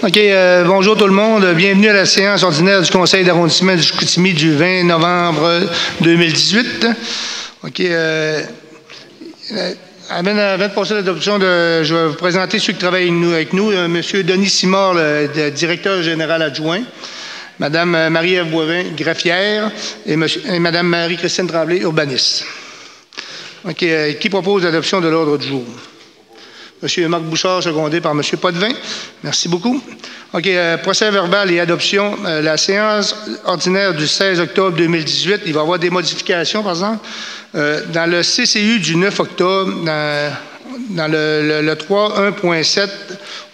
OK. Bonjour tout le monde. Bienvenue à la séance ordinaire du Conseil d'arrondissement du Chicoutimi du 20 novembre 2018. OK. Avant de passer à l'adoption, je vais vous présenter ceux qui travaillent avec nous. M. Denis Simard, le directeur général adjoint. Mme Marie-Ève Boivin, greffière. Et Mme Marie-Christine Tremblay, urbaniste. OK. Qui propose l'adoption de l'ordre du jour? M. Marc Bouchard, secondé par M. Potvin. Merci beaucoup. OK. Procès verbal et adoption. La séance ordinaire du 16 octobre 2018, il va y avoir des modifications, par exemple. Dans le CCU du 9 octobre, dans le 3.1.7,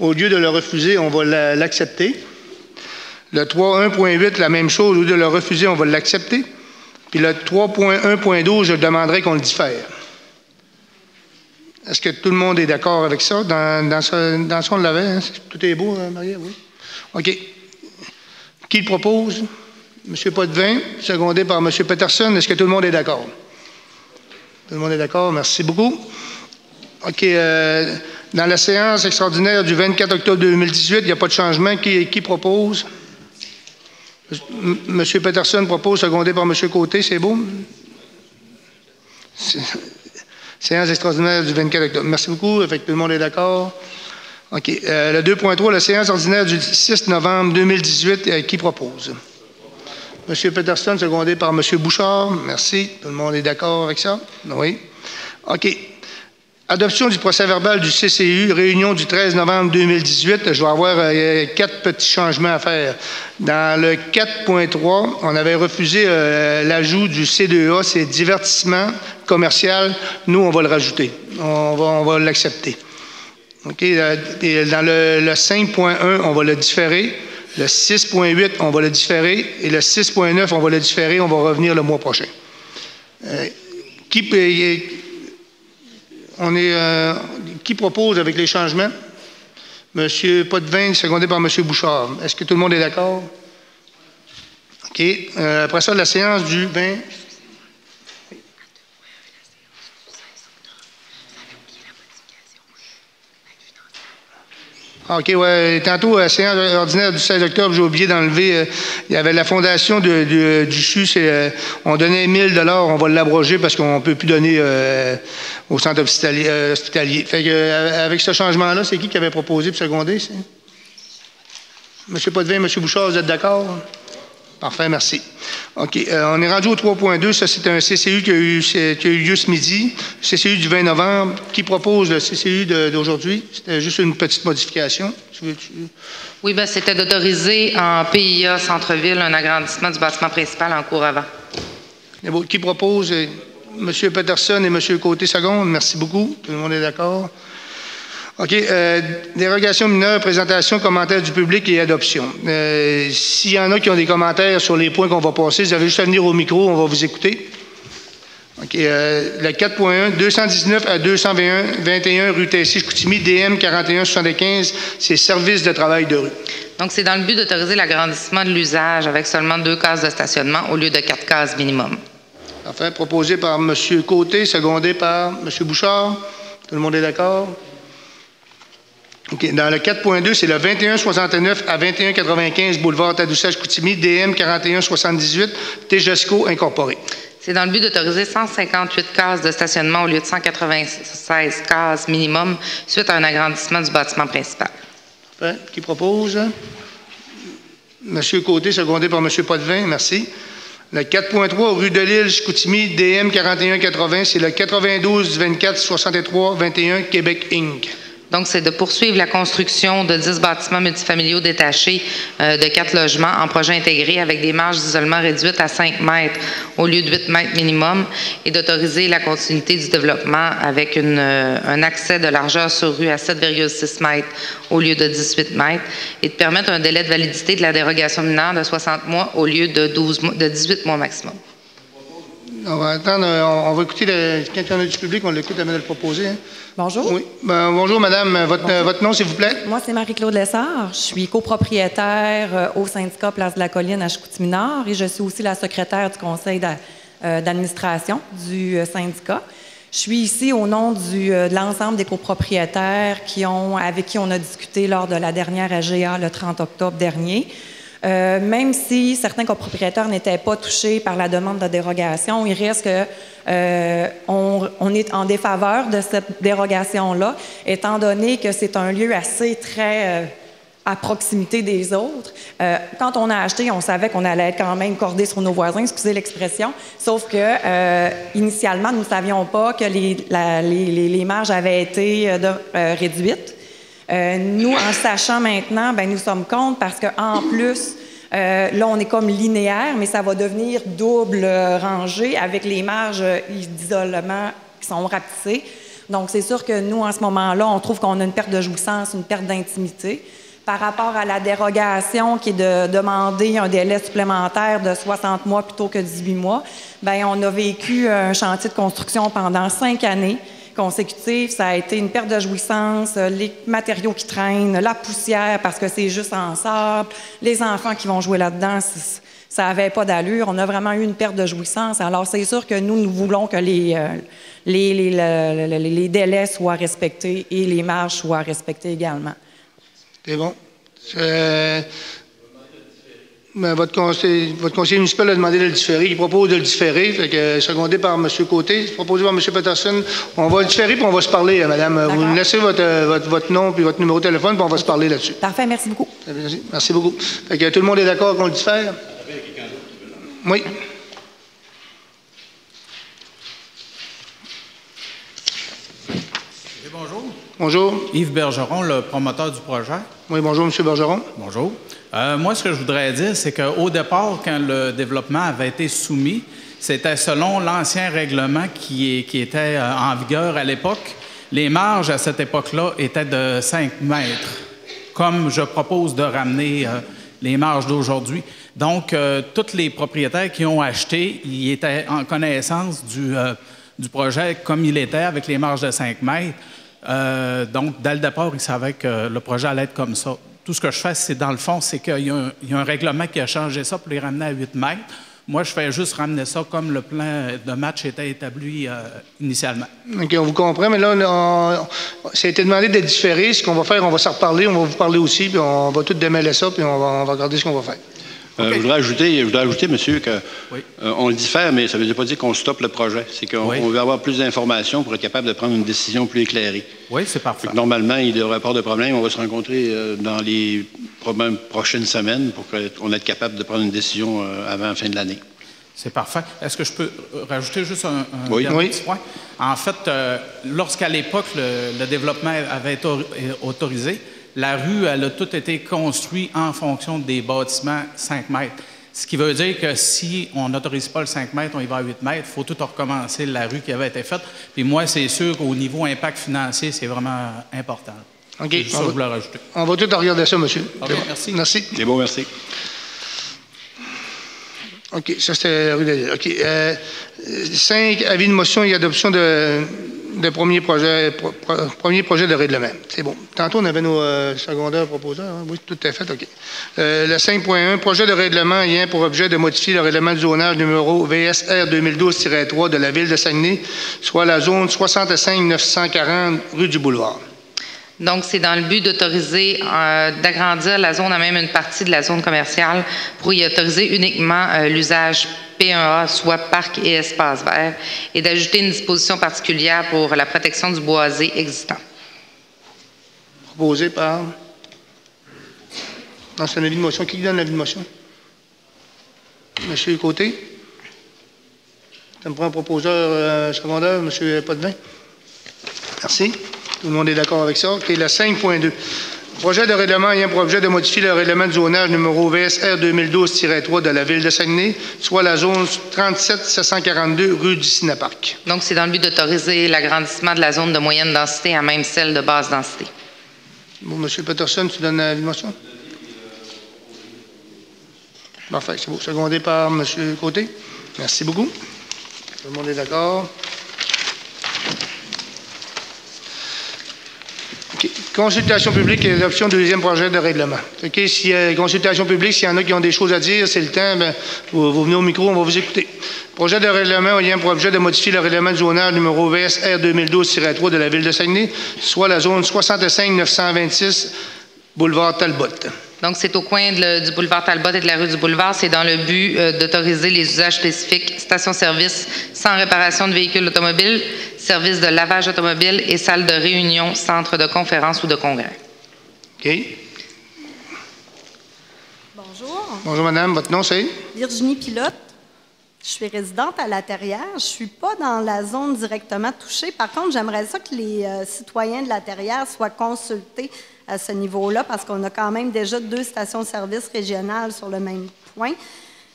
au lieu de le refuser, on va l'accepter. Le 3.1.8, la même chose, au lieu de le refuser, on va l'accepter. Puis le 3.1.12, je demanderai qu'on le diffère. Est-ce que tout le monde est d'accord avec ça? Dans ce qu'on l'avait, hein? Tout est beau, Maria? Oui. OK. Qui le propose? M. Potvin, secondé par M. Peterson. Est-ce que tout le monde est d'accord? Tout le monde est d'accord. Merci beaucoup. OK. Dans la séance extraordinaire du 24 octobre 2018, il n'y a pas de changement. Qui propose? M. Peterson propose, secondé par M. Côté. C'est beau? Séance extraordinaire du 24 octobre. Merci beaucoup. Fait que tout le monde est d'accord. OK. Le 2.3, la séance ordinaire du 6 novembre 2018, qui propose? M. Peterson, secondé par M. Bouchard. Merci. Tout le monde est d'accord avec ça? Oui. OK. Adoption du procès-verbal du CCU, réunion du 13 novembre 2018. Je vais avoir 4 petits changements à faire. Dans le 4.3, on avait refusé l'ajout du C2A, c'est divertissement commercial. Nous, on va le rajouter. On va l'accepter. OK. Et dans le 5.1, on va le différer. Le 6.8, on va le différer. Et le 6.9, on va le différer. On va revenir le mois prochain. Qui propose avec les changements? M. Potvin, secondé par M. Bouchard. Est-ce que tout le monde est d'accord? OK. Après ça, la séance du 20... OK, oui. Tantôt, à la séance ordinaire du 16 octobre, j'ai oublié d'enlever, il y avait la fondation du CHU, on donnait 1 000 $, on va l'abroger parce qu'on ne peut plus donner au centre hospitalier. Fait que, avec ce changement-là, c'est qui avait proposé pour seconder? M. Potvin, M. Bouchard, vous êtes d'accord? Parfait, merci. OK. On est rendu au 3.2. Ça, c'est un CCU qui a eu lieu ce midi. CCU du 20 novembre. Qui propose le CCU d'aujourd'hui? C'était juste une petite modification. Oui, bien, c'était d'autoriser en PIA Centre-Ville un agrandissement du bâtiment principal en cours avant. Qui propose? M. Peterson et M. Côté-Seconde. Merci beaucoup. Tout le monde est d'accord. OK. Dérogation mineure, présentation, commentaires du public et adoption. S'il y en a qui ont des commentaires sur les points qu'on va passer, vous avez juste à venir au micro, on va vous écouter. OK. Le 4.1, 219 à 221 rue Tessier-Chicoutimi, DM 4175, c'est service de travail de rue. Donc, c'est dans le but d'autoriser l'agrandissement de l'usage avec seulement 2 cases de stationnement au lieu de 4 cases minimum. Enfin, proposé par M. Côté, secondé par M. Bouchard. Tout le monde est d'accord? OK. Dans le 4.2, c'est le 2169 à 2195 boulevard Tadoussac-Chicoutimi, DM 4178, Tegesco incorporé. C'est dans le but d'autoriser 158 cases de stationnement au lieu de 196 cases minimum suite à un agrandissement du bâtiment principal. Parfait. Qui propose? M. Côté, secondé par M. Potvin. Merci. Le 4.3, rue de l'Île, Chicoutimi, DM 4180, c'est le 92 24 63 21 Québec Inc. Donc, c'est de poursuivre la construction de 10 bâtiments multifamiliaux détachés de 4 logements en projet intégré avec des marges d'isolement réduites à 5 mètres au lieu de 8 mètres minimum et d'autoriser la continuité du développement avec un accès de largeur sur rue à 7,6 mètres au lieu de 18 mètres et de permettre un délai de validité de la dérogation mineure de 60 mois au lieu de 18 mois maximum. On va attendre, on va écouter quand il y en a du public, on l'écoute avant de le proposer. Hein. Bonjour. Oui. Bonjour, madame. Votre nom, s'il vous plaît? Moi, c'est Marie-Claude Lessard. Je suis copropriétaire au syndicat Place de la Colline à Chicoutimi-Nord et je suis aussi la secrétaire du conseil d'administration du syndicat. Je suis ici au nom de l'ensemble des copropriétaires avec qui on a discuté lors de la dernière AGA le 30 octobre dernier. Même si certains copropriétaires n'étaient pas touchés par la demande de dérogation, il reste qu'on est en défaveur de cette dérogation-là, étant donné que c'est un lieu assez très à proximité des autres. Quand on a acheté, on savait qu'on allait être quand même cordé sur nos voisins, excusez l'expression, sauf que initialement, nous ne savions pas que les marges avaient été réduites. Nous, en sachant maintenant, bien, nous sommes contre parce qu'en plus, là, on est comme linéaire, mais ça va devenir double rangée avec les marges d'isolement qui sont rapetissées. Donc, c'est sûr que nous, en ce moment-là, on trouve qu'on a une perte de jouissance, une perte d'intimité. Par rapport à la dérogation qui est de demander un délai supplémentaire de 60 mois plutôt que 18 mois, bien, on a vécu un chantier de construction pendant 5 années consécutives. Ça a été une perte de jouissance, les matériaux qui traînent, la poussière parce que c'est juste en sable, les enfants qui vont jouer là-dedans, ça n'avait pas d'allure. On a vraiment eu une perte de jouissance. Alors, c'est sûr que nous voulons que les délais soient respectés et les marges soient respectées également. C'est bon. Votre conseiller municipal a demandé de le différer. Il propose de le différer, fait que, secondé par M. Côté, proposé par M. Peterson. On va le différer puis on va se parler, madame. Vous nous laissez votre nom puis votre numéro de téléphone puis on va se parler là-dessus. Parfait, merci beaucoup. Merci beaucoup. Fait que, tout le monde est d'accord qu'on le diffère? Oui. Bonjour. Bonjour. Yves Bergeron, le promoteur du projet. Oui, bonjour, M. Bergeron. Bonjour. Moi, ce que je voudrais dire, c'est qu'au départ, quand le développement avait été soumis, c'était selon l'ancien règlement qui était en vigueur à l'époque. Les marges à cette époque-là étaient de 5 mètres, comme je propose de ramener les marges d'aujourd'hui. Donc, tous les propriétaires qui ont acheté, ils étaient en connaissance du projet comme il était, avec les marges de 5 mètres. Donc, dès le départ, ils savaient que le projet allait être comme ça. Tout ce que je fais, c'est dans le fond, c'est qu'il y a un règlement qui a changé ça pour les ramener à 8 mètres. Moi, je fais juste ramener ça comme le plan de match était établi initialement. OK, on vous comprend, mais là, ça a été demandé d'être différé. Ce qu'on va faire, on va s'en reparler, on va vous parler aussi, puis on va tout démêler ça, puis on va regarder ce qu'on va faire. Okay. Je voudrais ajouter, monsieur, qu'on oui. Le diffère, mais ça ne veut pas dire qu'on stoppe le projet. C'est qu'on veut avoir plus d'informations pour être capable de prendre une décision plus éclairée. Oui, c'est parfait. Normalement, il ne devrait pas avoir de problème. On va se rencontrer dans les prochaines semaines pour qu'on soit capable de prendre une décision avant la fin de l'année. C'est parfait. Est-ce que je peux rajouter juste un dernier petit point? En fait, lorsqu'à l'époque, le développement avait été autorisé, la rue, elle a tout été construite en fonction des bâtiments 5 mètres. Ce qui veut dire que si on n'autorise pas le 5 mètres, on y va à 8 mètres, il faut tout recommencer la rue qui avait été faite. Puis moi, c'est sûr qu'au niveau impact financier, c'est vraiment important. OK. C'est ça que je voulais rajouter. On va tout regarder ça, monsieur. OK, merci. Merci. C'est bon, merci. OK, ça c'était la rue de... OK. 5, avis de motion et adoption de premier projet de règlement. C'est bon. Tantôt, on avait nos secondaires proposeurs. Hein? Oui, tout est fait. OK. Le 5.1, projet de règlement ayant pour objet de modifier le règlement du zonage numéro VSR 2012-3 de la Ville de Saguenay, soit la zone 65 940 rue du Boulevard. Donc, c'est dans le but d'autoriser, d'agrandir la zone à même une partie de la zone commerciale pour y autoriser uniquement l'usage P1A, soit parc et espace vert, et d'ajouter une disposition particulière pour la protection du boisé existant. Proposé par... Non, c'est un avis de motion. Qui donne l'avis de motion? Monsieur Côté? Ça me prend un proposeur secondaire, Monsieur Potvin. Merci. Tout le monde est d'accord avec ça. OK, le 5.2. Projet de règlement ayant pour objet de modifier le règlement de zonage numéro VSR 2012-3 de la Ville de Saguenay, soit la zone 37 742 rue du Cinéparc. Donc, c'est dans le but d'autoriser l'agrandissement de la zone de moyenne densité à même celle de basse densité. Bon, M. Peterson, tu donnes la motion? Parfait, c'est beau. Secondé par M. Côté. Merci beaucoup. Tout le monde est d'accord. OK. Consultation publique et adoption du deuxième projet de règlement. OK, s'il y a consultation publique, s'il y en a qui ont des choses à dire, c'est le temps, bien, vous venez au micro, on va vous écouter. Projet de règlement ayant pour objet de modifier le règlement du zonage numéro VSR 2012-3 de la Ville de Saguenay, soit la zone 65 926, boulevard Talbot. Donc, c'est au coin du boulevard Talbot et de la rue du Boulevard. C'est dans le but d'autoriser les usages spécifiques, station-service sans réparation de véhicules automobiles, service de lavage automobile et salle de réunion, centre de conférence ou de congrès. OK. Bonjour. Bonjour, madame. Votre nom, c'est? Virginie Pilote. Je suis résidente à La Terrière. Je ne suis pas dans la zone directement touchée. Par contre, j'aimerais ça que les citoyens de La Terrière soient consultés à ce niveau-là parce qu'on a quand même déjà 2 stations-service régionales sur le même point.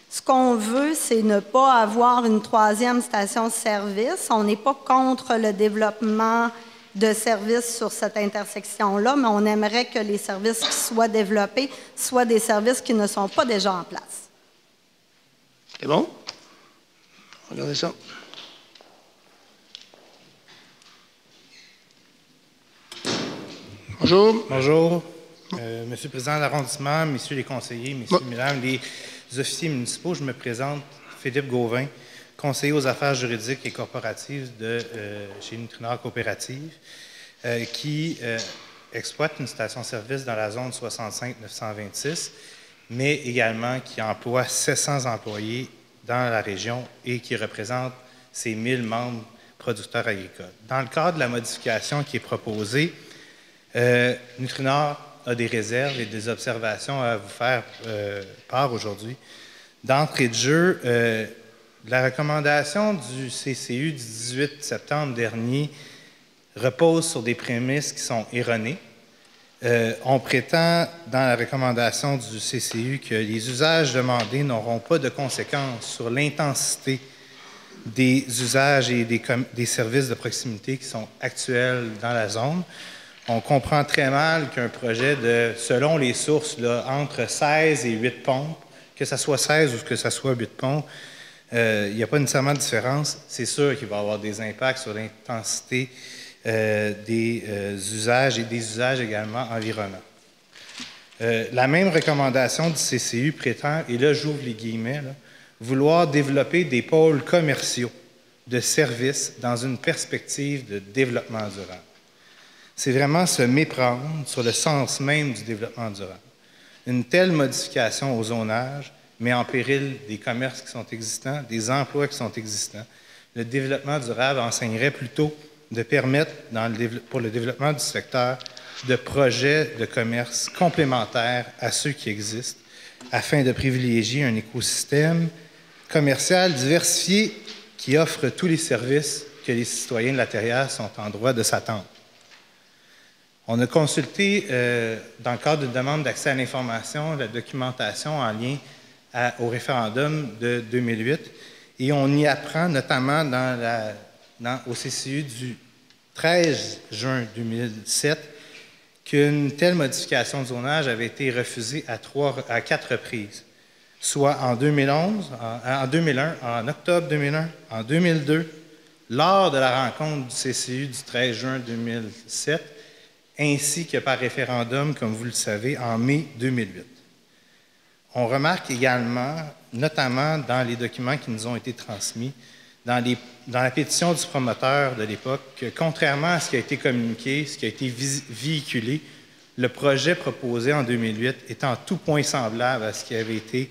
Ce qu'on veut, c'est ne pas avoir une 3e station-service. On n'est pas contre le développement de services sur cette intersection-là, mais on aimerait que les services qui soient développés soient des services qui ne sont pas déjà en place. C'est bon? Regardez ça. Bonjour. Bonjour. Monsieur le Président de l'arrondissement, messieurs les conseillers, messieurs, mesdames, les officiers municipaux, je me présente, Philippe Gauvin, conseiller aux affaires juridiques et corporatives de chez Nutrinor Coopérative, qui exploite une station-service dans la zone 65-926, mais également qui emploie 700 employés dans la région et qui représente ses 1000 membres producteurs agricoles. Dans le cadre de la modification qui est proposée, Nutrinor a des réserves et des observations à vous faire part aujourd'hui. D'entrée de jeu, la recommandation du CCU du 18 septembre dernier repose sur des prémices qui sont erronées. On prétend dans la recommandation du CCU que les usages demandés n'auront pas de conséquences sur l'intensité des usages et des services de proximité qui sont actuels dans la zone. On comprend très mal qu'un projet de, selon les sources, là, entre 16 et 8 pompes, que ce soit 16 ou que ce soit 8 pompes, il n'y a pas nécessairement de différence. C'est sûr qu'il va y avoir des impacts sur l'intensité des usages et des usages également environnants. La même recommandation du CCU prétend, et là j'ouvre les guillemets, là, vouloir développer des pôles commerciaux de services dans une perspective de développement durable. C'est vraiment se méprendre sur le sens même du développement durable. Une telle modification au zonage met en péril des commerces qui sont existants, des emplois qui sont existants. Le développement durable enseignerait plutôt de permettre, pour le développement du secteur, de projets de commerce complémentaires à ceux qui existent, afin de privilégier un écosystème commercial diversifié qui offre tous les services que les citoyens de La Terrière sont en droit de s'attendre. On a consulté, dans le cadre d'une demande d'accès à l'information, la documentation en lien au référendum de 2008, et on y apprend notamment au CCU du 13 juin 2007 qu'une telle modification de zonage avait été refusée à 4 reprises, soit en 2011, en 2001, en octobre 2001, en 2002, lors de la rencontre du CCU du 13 juin 2007, ainsi que par référendum, comme vous le savez, en mai 2008. On remarque également, notamment dans les documents qui nous ont été transmis, dans la pétition du promoteur de l'époque, que contrairement à ce qui a été communiqué, ce qui a été véhiculé, le projet proposé en 2008 est en tout point semblable à ce qui avait été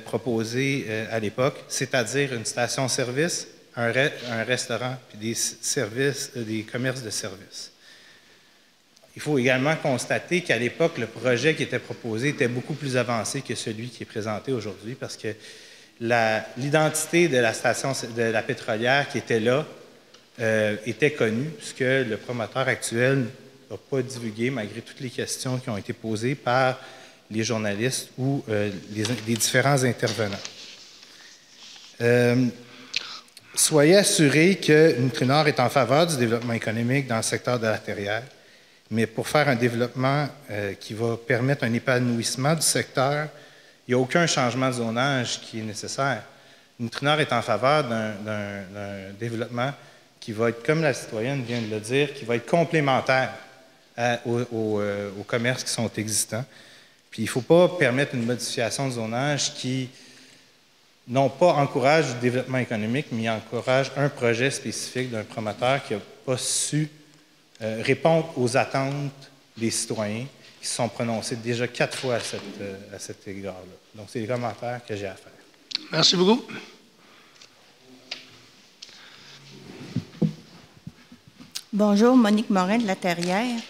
proposé à l'époque, c'est-à-dire une station-service, un restaurant, puis des commerces de services. Il faut également constater qu'à l'époque, le projet qui était proposé était beaucoup plus avancé que celui qui est présenté aujourd'hui parce que l'identité de la station de la pétrolière qui était là était connue puisque le promoteur actuel n'a pas divulgué malgré toutes les questions qui ont été posées par les journalistes ou les différents intervenants. Soyez assurés que Nutrinor est en faveur du développement économique dans le secteur de La Terrière. Mais pour faire un développement qui va permettre un épanouissement du secteur, il n'y a aucun changement de zonage qui est nécessaire. Nutrinor est en faveur d'un développement qui va être, comme la citoyenne vient de le dire, qui va être complémentaire aux commerces qui sont existants. Puis il ne faut pas permettre une modification de zonage qui, non pas encourage le développement économique, mais encourage un projet spécifique d'un promoteur qui n'a pas su répondre aux attentes des citoyens qui se sont prononcés déjà 4 fois à cet égard-là. Donc, c'est les commentaires que j'ai à faire. Merci beaucoup. Bonjour, Monique Morin de La Terrière.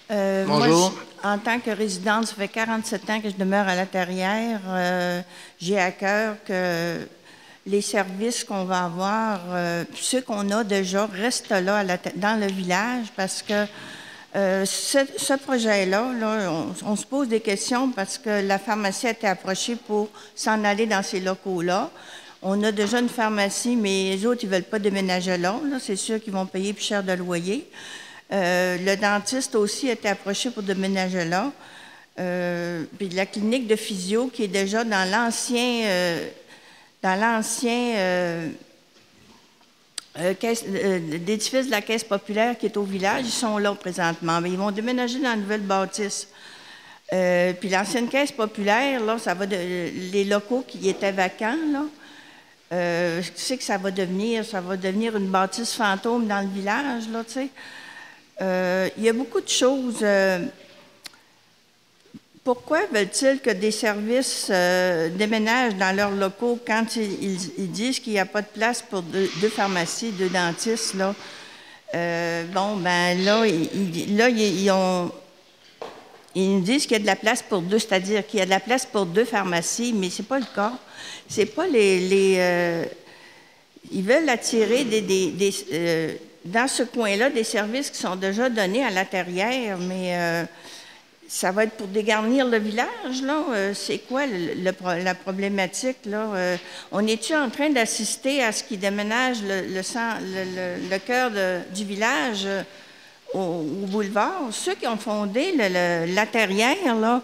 Bonjour. Moi, en tant que résidente, ça fait 47 ans que je demeure à La Terrière. J'ai à cœur que les services qu'on va avoir, ceux qu'on a déjà, restent là dans le village parce que ce projet-là, on se pose des questions parce que la pharmacie a été approchée pour s'en aller dans ces locaux-là. On a déjà une pharmacie, mais les autres, ils ne veulent pas déménager là. C'est sûr qu'ils vont payer plus cher de loyer. Le dentiste aussi a été approché pour déménager là. Puis la clinique de physio qui est déjà dans l'ancien l'édifice de la Caisse populaire qui est au village, ils sont là présentement. Mais ils vont déménager dans la nouvelle bâtisse. Puis l'ancienne Caisse populaire, là, ça va les locaux qui étaient vacants, là. Tu sais que ça va devenir une bâtisse fantôme dans le village, là, tu sais. Il y a beaucoup de choses. Pourquoi veulent-ils que des services déménagent dans leurs locaux quand ils disent qu'il n'y a pas de place pour deux pharmacies, 2 dentistes, là? Bon, ben là, ils nous disent qu'il y a de la place pour 2, c'est-à-dire qu'il y a de la place pour 2 pharmacies, mais ce n'est pas le cas. C'est pas ils veulent attirer dans ce coin-là des services qui sont déjà donnés à La Terrière, mais ça va être pour dégarnir le village, là. C'est quoi la problématique, là? On est-tu en train d'assister à ce qui déménage le cœur du village au boulevard? Ceux qui ont fondé La Terrière, là,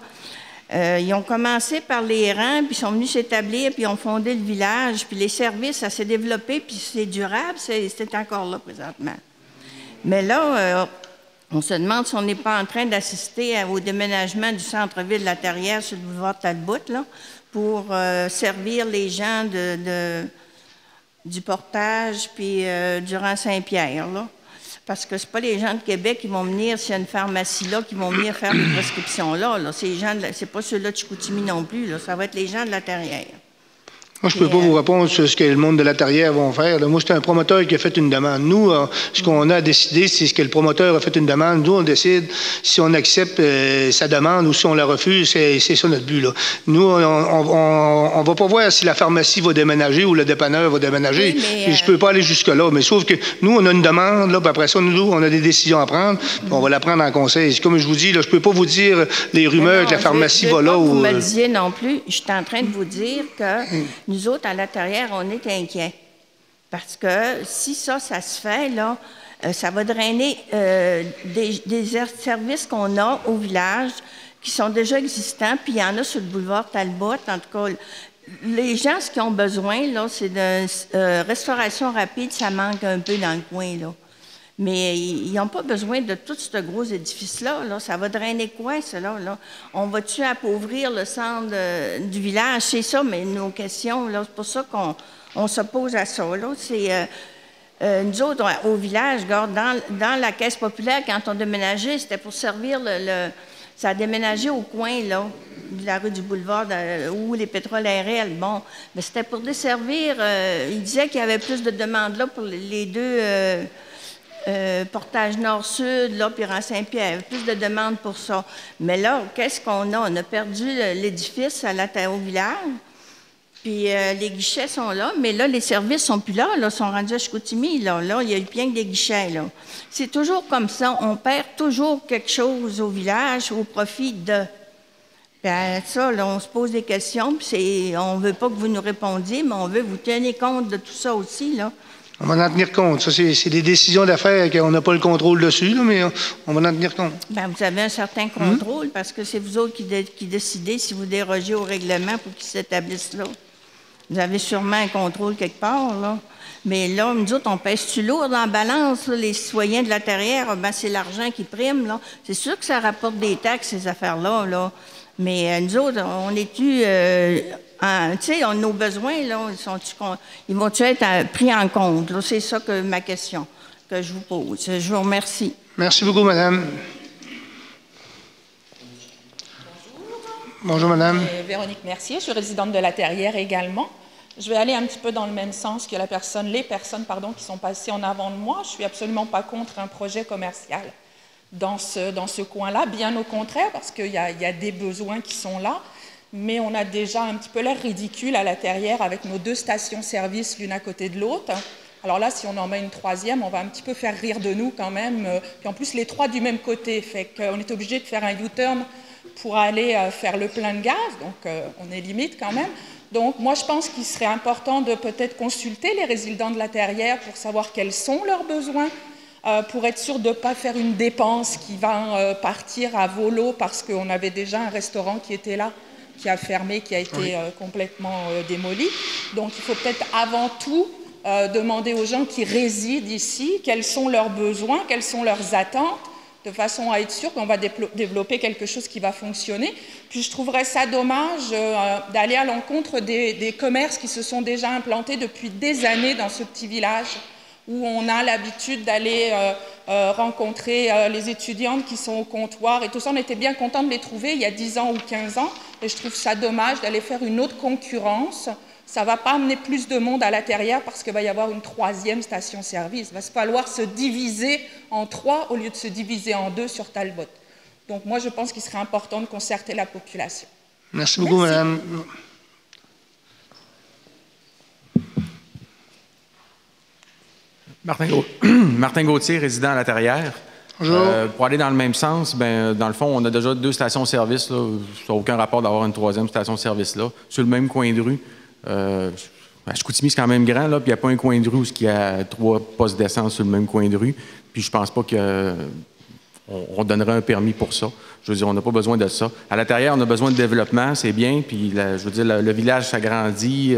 ils ont commencé par les rangs, puis ils sont venus s'établir, puis ils ont fondé le village, puis les services, ça s'est développé, puis c'est durable, c'est encore là présentement. Mais là, on se demande si on n'est pas en train d'assister au déménagement du centre-ville de La Terrière sur le boulevard Talbot, là, pour servir les gens du Portage puis du rang Saint-Pierre, là. Parce que ce pas les gens de Québec qui vont venir, s'il y a une pharmacie là, qui vont venir faire des prescriptions là. C'est pas ceux-là de Chicoutimi non plus, là. Ça va être les gens de La Terrière. Moi, je ne peux pas vous répondre sur ce que le monde de La Terrière vont faire. Là, moi, c'est un promoteur qui a fait une demande. Nous, ce qu'on a décidé, c'est ce que le promoteur a fait une demande. Nous, on décide si on accepte sa demande ou si on la refuse. C'est ça notre but, là. Nous, on ne va pas voir si la pharmacie va déménager ou le dépanneur va déménager. Oui, je ne peux pas aller jusque-là. Mais sauf que nous, on a une demande, là, puis après ça, nous, on a des décisions à prendre, puis on va la prendre en conseil. Comme je vous dis, là, je ne peux pas vous dire les rumeurs que la pharmacie va là. Vous me le disiez non plus. Je suis en train de vous dire que nous autres, à La Terrière, on est inquiets. Parce que si ça se fait, là, ça va drainer des services qu'on a au village qui sont déjà existants, puis il y en a sur le boulevard Talbot. En tout cas, les gens, ce qu'ils ont besoin, là, c'est de restauration rapide, ça manque un peu dans le coin, là. Mais ils n'ont pas besoin de tout ce gros édifice-là. Là. Ça va drainer quoi, cela? Là? On va-tu appauvrir le centre du village? C'est ça, mais nos questions, là, c'est pour ça qu'on s'oppose à ça. Là. C'est, nous autres, au village, dans la Caisse populaire, quand on déménageait, c'était pour servir ça a déménagé au coin, là, de la rue du Boulevard, où les pétroles RL. Bon, mais c'était pour desservir. Il disait qu'il y avait plus de demandes là pour les 2... Portage Nord-Sud, là, puis rang Saint-Pierre, plus de demandes pour ça. Mais là, qu'est-ce qu'on a? On a perdu l'édifice au village, puis les guichets sont là, mais là, les services sont plus là, sont rendus à Chicoutimi, là, il y a bien que des guichets, là. C'est toujours comme ça, on perd toujours quelque chose au village au profit de... Bien, ça, là, on se pose des questions, puis on ne veut pas que vous nous répondiez, mais on veut que vous teniez compte de tout ça aussi, là. On va en tenir compte. Ça, c'est des décisions d'affaires qu'on n'a pas le contrôle dessus, là, mais on va en tenir compte. Bien, vous avez un certain contrôle parce que c'est vous autres qui décidez si vous dérogez au règlement pour qu'ils s'établissent là. Vous avez sûrement un contrôle quelque part, là. Mais là, nous autres, on pèse-tu lourd dans la balance, là, les citoyens de la Terrière, ben, c'est l'argent qui prime, là. C'est sûr que ça rapporte des taxes, ces affaires-là, là. Mais nous autres, on est-tu... tu sais, nos besoins, là, ils vont-tu être pris en compte? C'est ça que ma question que je vous pose. Je vous remercie. Merci beaucoup, madame. Bonjour, madame. Véronique Mercier, je suis résidente de la Terrière également. Je vais aller un petit peu dans le même sens que les personnes qui sont passées en avant de moi. Je ne suis absolument pas contre un projet commercial dans ce coin-là, bien au contraire, parce qu'il y a des besoins qui sont là, mais on a déjà un petit peu l'air ridicule à la Terrière avec nos 2 stations-service l'une à côté de l'autre. Alors là, si on en met une 3e, on va un petit peu faire rire de nous quand même. Puis en plus, les 3 du même côté, fait qu'on est obligé de faire un U-turn pour aller faire le plein de gaz, donc on est limite quand même. Donc moi, je pense qu'il serait important de peut-être consulter les résidents de la Terrière pour savoir quels sont leurs besoins, pour être sûr de ne pas faire une dépense qui va partir à volo parce qu'on avait déjà un restaurant qui était là, qui a fermé, qui a été complètement démoli. Donc il faut peut-être avant tout demander aux gens qui résident ici quels sont leurs besoins, quelles sont leurs attentes, de façon à être sûr qu'on va développer quelque chose qui va fonctionner. Puis je trouverais ça dommage d'aller à l'encontre des commerces qui se sont déjà implantés depuis des années dans ce petit village, où on a l'habitude d'aller rencontrer les étudiantes qui sont au comptoir. Et tout ça, on était bien content de les trouver il y a 10 ans ou 15 ans. Et je trouve ça dommage d'aller faire une autre concurrence. Ça ne va pas amener plus de monde à la Terrière parce qu'il va y avoir une 3e station-service. Il va falloir se diviser en 3 au lieu de se diviser en 2 sur Talbot. Donc moi, je pense qu'il serait important de concerter la population. Merci beaucoup, madame. Martin Gauthier, résident à la Terrière. Bonjour. Pour aller dans le même sens, dans le fond, on a déjà 2 stations-service. Ça n'a aucun rapport d'avoir une 3e station-service là, sur le même coin de rue. Chicoutimi, c'est quand même grand, là, puis il n'y a pas un coin de rue où il y a 3 postes d'essence sur le même coin de rue. Puis je pense pas qu'on donnerait un permis pour ça. Je veux dire, on n'a pas besoin de ça. À l'intérieur, on a besoin de développement, c'est bien. Puis, je veux dire, le village s'agrandit.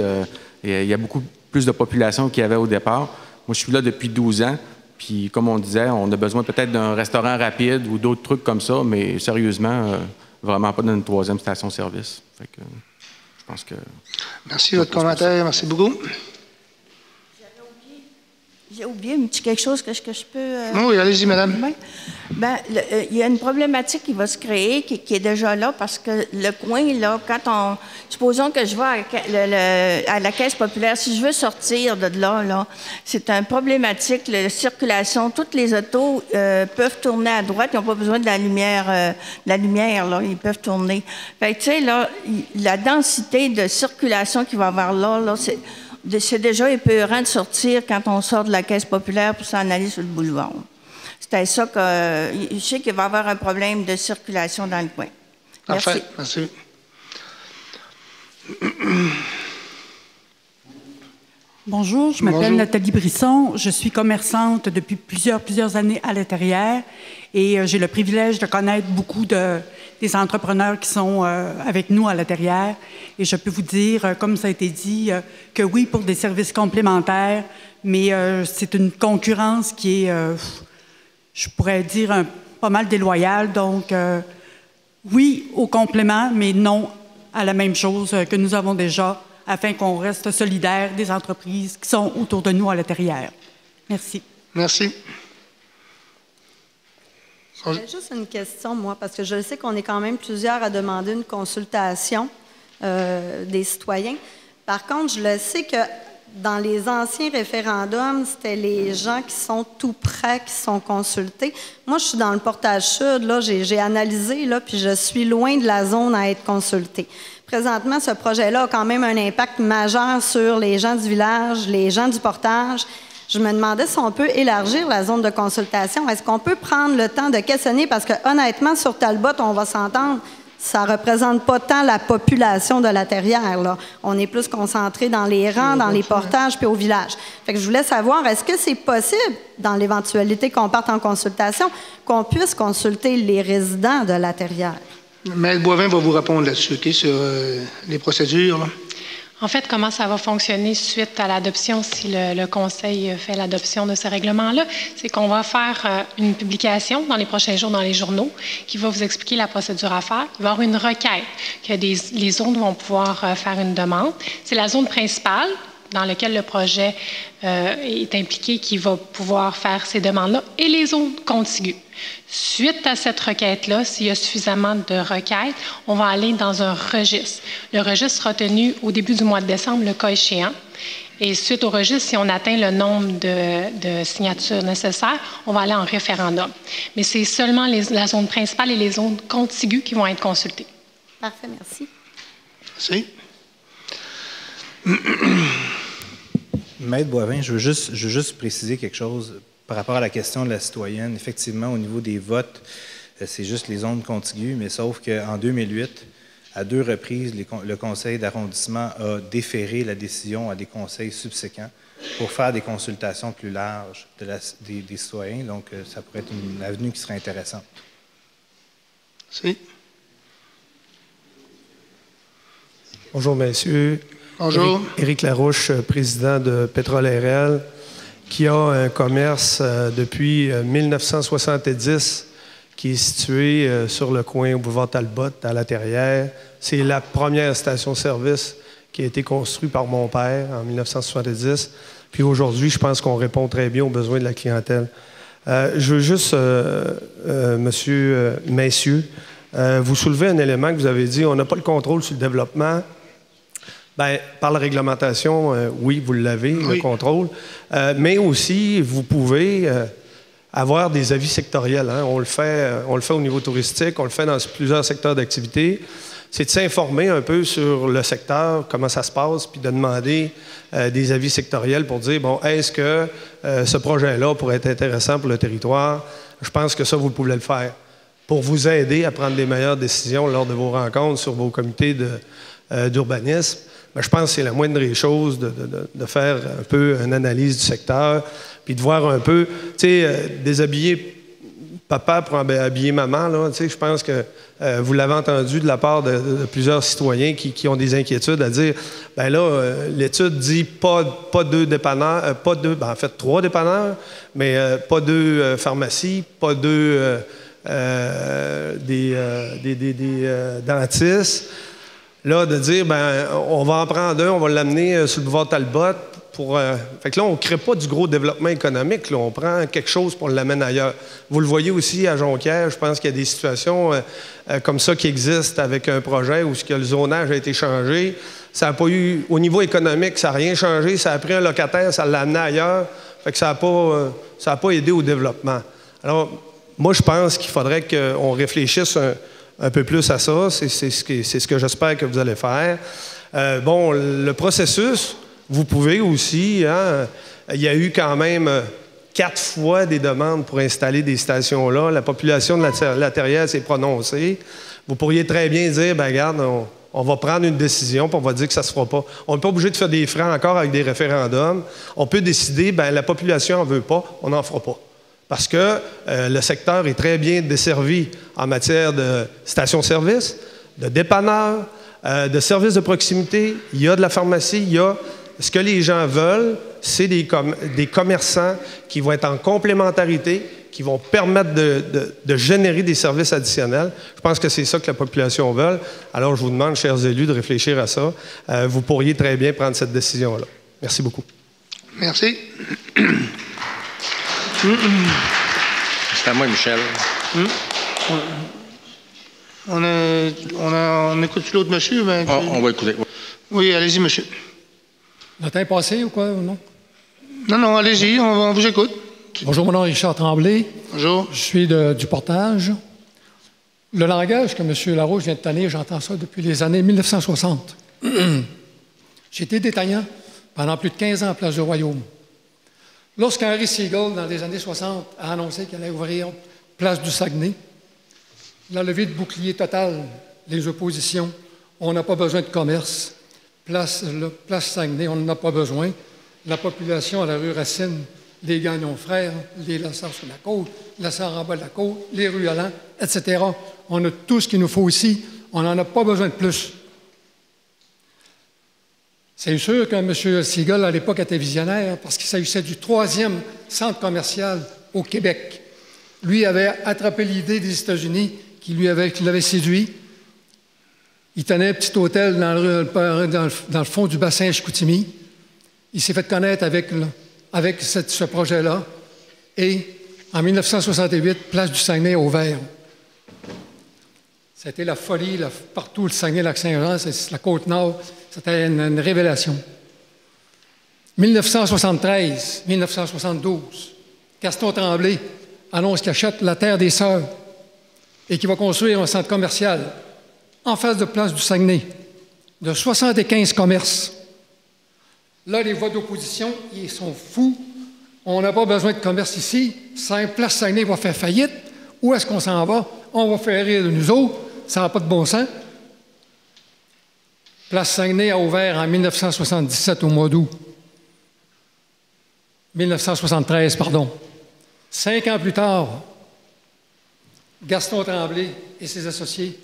Il y a beaucoup plus de population qu'il y avait au départ. Moi, je suis là depuis 12 ans. Puis, comme on disait, on a besoin peut-être d'un restaurant rapide ou d'autres trucs comme ça, mais sérieusement, vraiment pas d'une 3e station-service. Fait que, je pense que... Merci de votre commentaire. Merci beaucoup. J'ai oublié un petit quelque chose que je peux... Oui, allez-y, madame. Il y a une problématique qui va se créer, qui est déjà là, parce que le coin, là, supposons que je vais à la Caisse populaire, si je veux sortir de là, c'est une problématique, la circulation. Toutes les autos peuvent tourner à droite, ils n'ont pas besoin de la lumière, là, ils peuvent tourner. Fait que, tu sais, là, la densité de circulation qu'il va y avoir là, c'est déjà épeurant de sortir quand on sort de la Caisse populaire pour s'en aller sur le boulevard. C'était ça que... je sais qu'il va y avoir un problème de circulation dans le coin. Merci. Parfait. Merci. Bonjour, je m'appelle Nathalie Brisson. Je suis commerçante depuis plusieurs années à la Terrière et j'ai le privilège de connaître beaucoup des entrepreneurs qui sont avec nous à la Terrière. Et je peux vous dire, comme ça a été dit, que oui, pour des services complémentaires, mais c'est une concurrence qui est, je pourrais dire, pas mal déloyale. Donc, oui au complément, mais non à la même chose que nous avons déjà, afin qu'on reste solidaire des entreprises qui sont autour de nous à la Terrière. Merci. Merci. J'ai juste une question, moi, parce que je sais qu'on est quand même plusieurs à demander une consultation des citoyens. Par contre, je le sais que dans les anciens référendums, c'était les gens qui sont tout près qui sont consultés. Moi, je suis dans le portage sud, là, j'ai analysé, là, puis je suis loin de la zone à être consultée. Présentement, ce projet-là a quand même un impact majeur sur les gens du village, les gens du portage. Je me demandais si on peut élargir la zone de consultation. Est-ce qu'on peut prendre le temps de questionner? Parce que honnêtement, sur Talbot, on va s'entendre, ça ne représente pas tant la population de la Terrière, là. On est plus concentré dans les rangs, dans les portages, puis au village. Fait que je voulais savoir, est-ce que c'est possible, dans l'éventualité qu'on parte en consultation, qu'on puisse consulter les résidents de la Terrière? Maître Boivin va vous répondre là-dessus, OK, sur les procédures. Là. En fait, comment ça va fonctionner suite à l'adoption, si le Conseil fait l'adoption de ce règlement-là, c'est qu'on va faire une publication dans les prochains jours dans les journaux qui va vous expliquer la procédure à faire. Il va y avoir une requête que les zones vont pouvoir faire une demande. C'est la zone principale dans laquelle le projet est impliqué qui va pouvoir faire ces demandes-là et les zones contiguës. Suite à cette requête-là, s'il y a suffisamment de requêtes, on va aller dans un registre. Le registre sera tenu au début du mois de décembre, le cas échéant. Et suite au registre, si on atteint le nombre de signatures nécessaires, on va aller en référendum. Mais c'est seulement la zone principale et les zones contiguës qui vont être consultées. Parfait, merci. Merci. Maître Boivin, je veux juste préciser quelque chose par rapport à la question de la citoyenne. Effectivement, au niveau des votes, c'est juste les zones contiguës, mais sauf qu'en 2008, à 2 reprises, le conseil d'arrondissement a déféré la décision à des conseils subséquents pour faire des consultations plus larges des citoyens. Donc, ça pourrait être une avenue qui serait intéressante. Merci. Bonjour, messieurs. Bonjour. Éric Larouche, président de Pétrole RL, qui a un commerce depuis 1970 qui est situé sur le coin au boulevard Talbot, à La Terrière. C'est la première station-service qui a été construite par mon père en 1970. Puis aujourd'hui, je pense qu'on répond très bien aux besoins de la clientèle. Je veux juste, messieurs, vous soulever un élément que vous avez dit, on n'a pas le contrôle sur le développement. Bien, par la réglementation, oui, vous l'avez, le contrôle. Mais aussi, vous pouvez avoir des avis sectoriels. Hein. On le fait au niveau touristique, on le fait dans plusieurs secteurs d'activité. C'est de s'informer un peu sur le secteur, comment ça se passe, puis de demander des avis sectoriels pour dire, bon, est-ce que ce projet-là pourrait être intéressant pour le territoire? Je pense que ça, vous pouvez le faire pour vous aider à prendre les meilleures décisions lors de vos rencontres sur vos comités d'urbanisme. Ben, je pense que c'est la moindre des choses de faire un peu une analyse du secteur, puis de voir un peu, tu sais, déshabiller papa pour habiller maman, là, tu sais, je pense que vous l'avez entendu de la part de plusieurs citoyens qui ont des inquiétudes à dire, ben là, l'étude dit pas 2 dépanneurs, en fait 3 dépanneurs, mais pas 2 pharmacies, pas 2 dentistes. Là, de dire, ben, on va en prendre un, on va l'amener sur le boulevard Talbot. Fait que là, on ne crée pas du gros développement économique. Là, on prend quelque chose pour l'amener ailleurs. Vous le voyez aussi à Jonquière, je pense qu'il y a des situations comme ça qui existent avec un projet où le zonage a été changé. Ça n'a pas eu, au niveau économique, ça n'a rien changé. Ça a pris un locataire, ça l'a amené ailleurs. Fait que ça n'a pas aidé au développement. Alors, moi, je pense qu'il faudrait qu'on réfléchisse un peu plus à ça. C'est ce que j'espère que vous allez faire. Bon, le processus, vous pouvez aussi, hein, il y a eu quand même 4 fois des demandes pour installer des stations-là. La population de la Terrière s'est prononcée. Vous pourriez très bien dire, ben regarde, on va prendre une décision, puis on va dire que ça ne se fera pas. On n'est pas obligé de faire des freins encore avec des référendums. On peut décider, ben la population n'en veut pas, on n'en fera pas. Parce que le secteur est très bien desservi en matière de stations-service, de dépanneurs, de services de proximité. Il y a de la pharmacie, il y a... Ce que les gens veulent, c'est des commerçants qui vont être en complémentarité, qui vont permettre de générer des services additionnels. Je pense que c'est ça que la population veut. Alors, je vous demande, chers élus, de réfléchir à ça. Vous pourriez très bien prendre cette décision-là. Merci beaucoup. Merci. C'est à moi, Michel. On écoute l'autre monsieur? Ben, on va écouter. Oui, allez-y, monsieur. Le temps est passé ou quoi, ou non? Non, allez-y, on vous écoute. Bonjour, mon nom est Richard Tremblay. Bonjour. Je suis du portage. Le langage que M. Larouche vient de tenir, j'entends ça depuis les années 1960. J'ai été détaillant pendant plus de 15 ans à Place du Royaume. Lorsqu'Henry Segal, dans les années 60, a annoncé qu'il allait ouvrir Place du Saguenay, la levée de bouclier total, les oppositions, on n'a pas besoin de commerce. Place Saguenay, on n'en a pas besoin. La population à la rue Racine, les Gagnon-Frères, les Lassars sur la côte, Lassars en bas de la côte, les rues Allant, etc. On a tout ce qu'il nous faut ici. On n'en a pas besoin de plus. C'est sûr que M. Segal, à l'époque, était visionnaire parce qu'il s'agissait du 3e centre commercial au Québec. Lui avait attrapé l'idée des États-Unis qui l'avait séduit. Il tenait un petit hôtel dans le fond du bassin Chicoutimi. Il s'est fait connaître avec ce projet-là. Et en 1968, place du Saguenay au vert. C'était la folie partout, le Saguenay-Lac-Saint-Jean, la Côte-Nord. C'était une révélation. 1973, 1972, Gaston Tremblay annonce qu'il achète la terre des Sœurs et qu'il va construire un centre commercial en face de place du Saguenay de 75 commerces. Là, les voix d'opposition, ils sont fous. On n'a pas besoin de commerce ici. Place Saguenay va faire faillite. Où est-ce qu'on s'en va? On va faire rire de nous autres. Ça n'a pas de bon sens. Place Saguenay a ouvert en 1977 au mois d'août. 1973, pardon. 5 ans plus tard, Gaston Tremblay et ses associés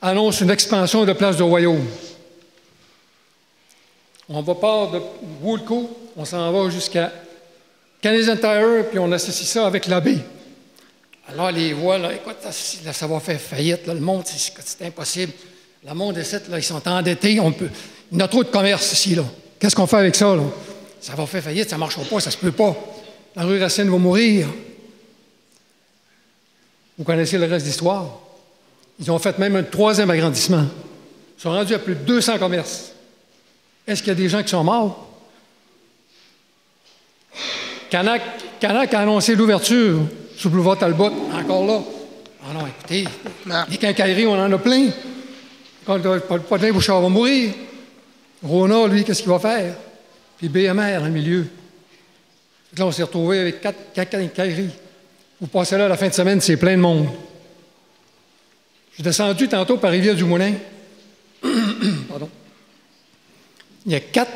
annoncent une expansion de place du Royaume. On va part de Woolco, on s'en va jusqu'à Canadian Tire, puis on associe ça avec la baie. Alors, les voix, là, écoute, là, ça va faire faillite. Là, le monde, c'est impossible. Le monde ici, là, ils sont endettés. Il y a trop de commerce ici. Qu'est-ce qu'on fait avec ça? Là? Ça va faire faillite, ça ne marchera pas, ça ne se peut pas. La rue Racine va mourir. Vous connaissez le reste de l'histoire. Ils ont fait même un 3e agrandissement. Ils sont rendus à plus de 200 commerces. Est-ce qu'il y a des gens qui sont morts? Canac a annoncé l'ouverture sur le boulevard Talbot, encore là. Ah non, écoutez, les quincailleries, on en a plein. Quand le Podelin Bouchard va mourir, Rona, lui, qu'est-ce qu'il va faire? Puis BMR, dans le milieu. Là, on s'est retrouvé avec 4 quincailleries. Vous passez là la fin de semaine, c'est plein de monde. Je suis descendu tantôt par Rivière-du-Moulin. Pardon. Il y a 4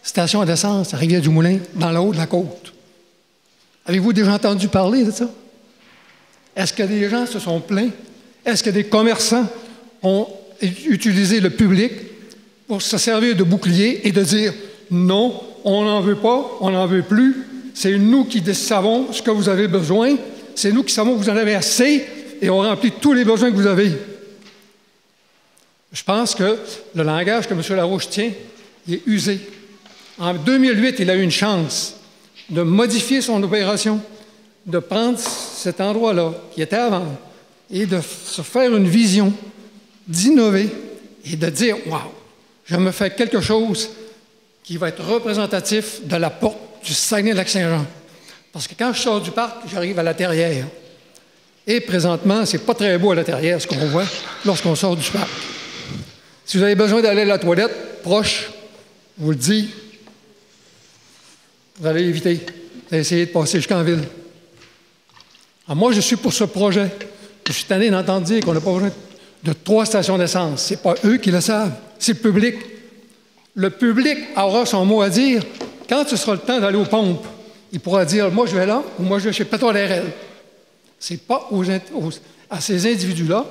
stations d'essence à Rivière-du-Moulin, dans le haut de la côte. Avez-vous déjà entendu parler de ça? Est-ce que des gens se sont plaints? Est-ce que des commerçants ont utilisé le public pour se servir de bouclier et de dire non, on n'en veut pas, on n'en veut plus, c'est nous qui savons ce que vous avez besoin, c'est nous qui savons que vous en avez assez et on remplit tous les besoins que vous avez. Je pense que le langage que M. Larouche tient, il est usé. En 2008, il a eu une chance de modifier son opération, de prendre cet endroit-là, qui était avant, et de se faire une vision, d'innover et de dire « Wow, je me fais quelque chose qui va être représentatif de la porte du Saguenay-Lac-Saint-Jean. » Parce que quand je sors du parc, j'arrive à la Terrière. Et présentement, c'est pas très beau à la Terrière, ce qu'on voit lorsqu'on sort du parc. Si vous avez besoin d'aller à la toilette, proche, je vous le dis, vous allez éviter. Vous allez essayer de passer jusqu'en ville. Alors moi, je suis pour ce projet. Je suis tanné d'entendre dire qu'on n'a pas besoin de 3 stations d'essence. Ce n'est pas eux qui le savent, c'est le public. Le public aura son mot à dire. Quand ce sera le temps d'aller aux pompes, il pourra dire « Moi, je vais là » ou « Moi, je vais chez Pétrole-RL ». Ce n'est pas à ces individus-là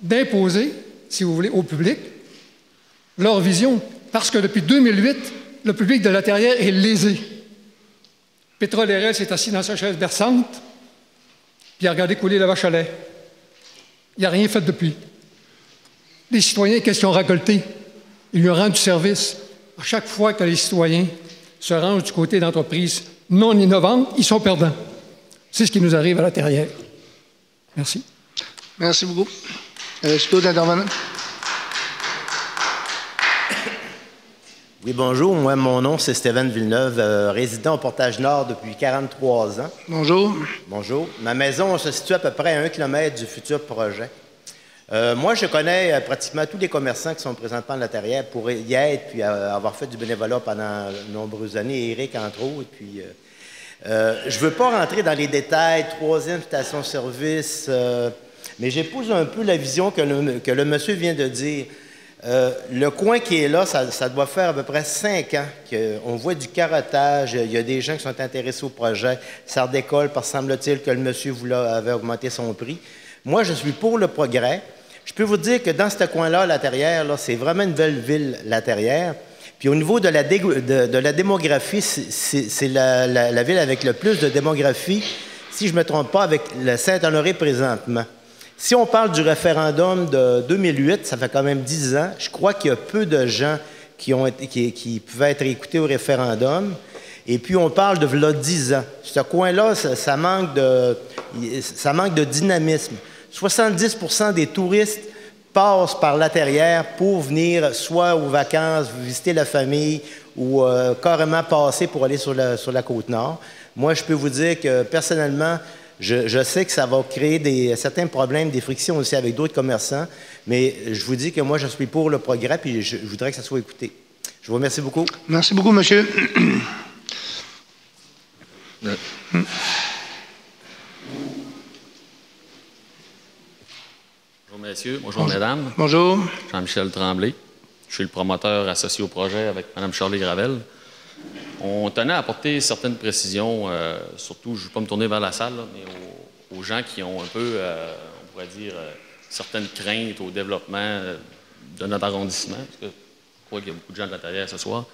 d'imposer, si vous voulez, au public, leur vision. Parce que depuis 2008, le public de la Terrière est lésé. Pétrole-RL s'est assis dans sa chaise berçante, puis il a regardé couler la vache à lait. Il n'a rien fait depuis. Les citoyens, qu'est-ce qu'ils ont récolté? Ils lui ont rendu service. À chaque fois que les citoyens se rangent du côté d'entreprises non innovantes, ils sont perdants. C'est ce qui nous arrive à la Terrière. Merci. Merci beaucoup. D'autres intervenants? Oui, bonjour. Moi, mon nom, c'est Stéphane Villeneuve, résident au Portage-Nord depuis 43 ans. Bonjour. Bonjour. Ma maison se situe à peu près à 1 kilomètre du futur projet. Moi, je connais pratiquement tous les commerçants qui sont présentement à la Terrière pour y être, puis avoir fait du bénévolat pendant de nombreuses années, Éric, entre autres. Puis, je ne veux pas rentrer dans les détails, 3e station-service, mais j'épouse un peu la vision que le monsieur vient de dire. Le coin qui est là, ça doit faire à peu près 5 ans qu'on voit du carottage. Il y a des gens qui sont intéressés au projet. Ça redécolle parce que semble-t-il que le monsieur avait augmenté son prix. Moi, je suis pour le progrès. Je peux vous dire que dans ce coin-là, la Terrière, c'est vraiment une belle ville, la Terrière. Puis au niveau de la démographie, c'est la ville avec le plus de démographie, si je ne me trompe pas, avec le Saint-Honoré présentement. Si on parle du référendum de 2008, ça fait quand même 10 ans, je crois qu'il y a peu de gens qui pouvaient être écoutés au référendum. Et puis, on parle de là 10 ans. Ce coin-là, ça manque de dynamisme. 70% des touristes passent par La Terrière pour venir soit aux vacances, visiter la famille ou carrément passer pour aller sur la Côte-Nord. Moi, je peux vous dire que, personnellement, je sais que ça va créer certains problèmes, des frictions aussi avec d'autres commerçants, mais je vous dis que moi, je suis pour le progrès et je voudrais que ça soit écouté. Je vous remercie beaucoup. Merci beaucoup, monsieur. Bonjour, messieurs. Bonjour, mesdames. Bonjour. Jean-Michel Tremblay. Je suis le promoteur associé au projet avec Mme Charlie Gravel. On tenait à apporter certaines précisions, surtout, je ne vais pas me tourner vers la salle, là, mais aux gens qui ont un peu, on pourrait dire, certaines craintes au développement de notre arrondissement, parce que je crois qu'il y a beaucoup de gens de La Terrière ce soir.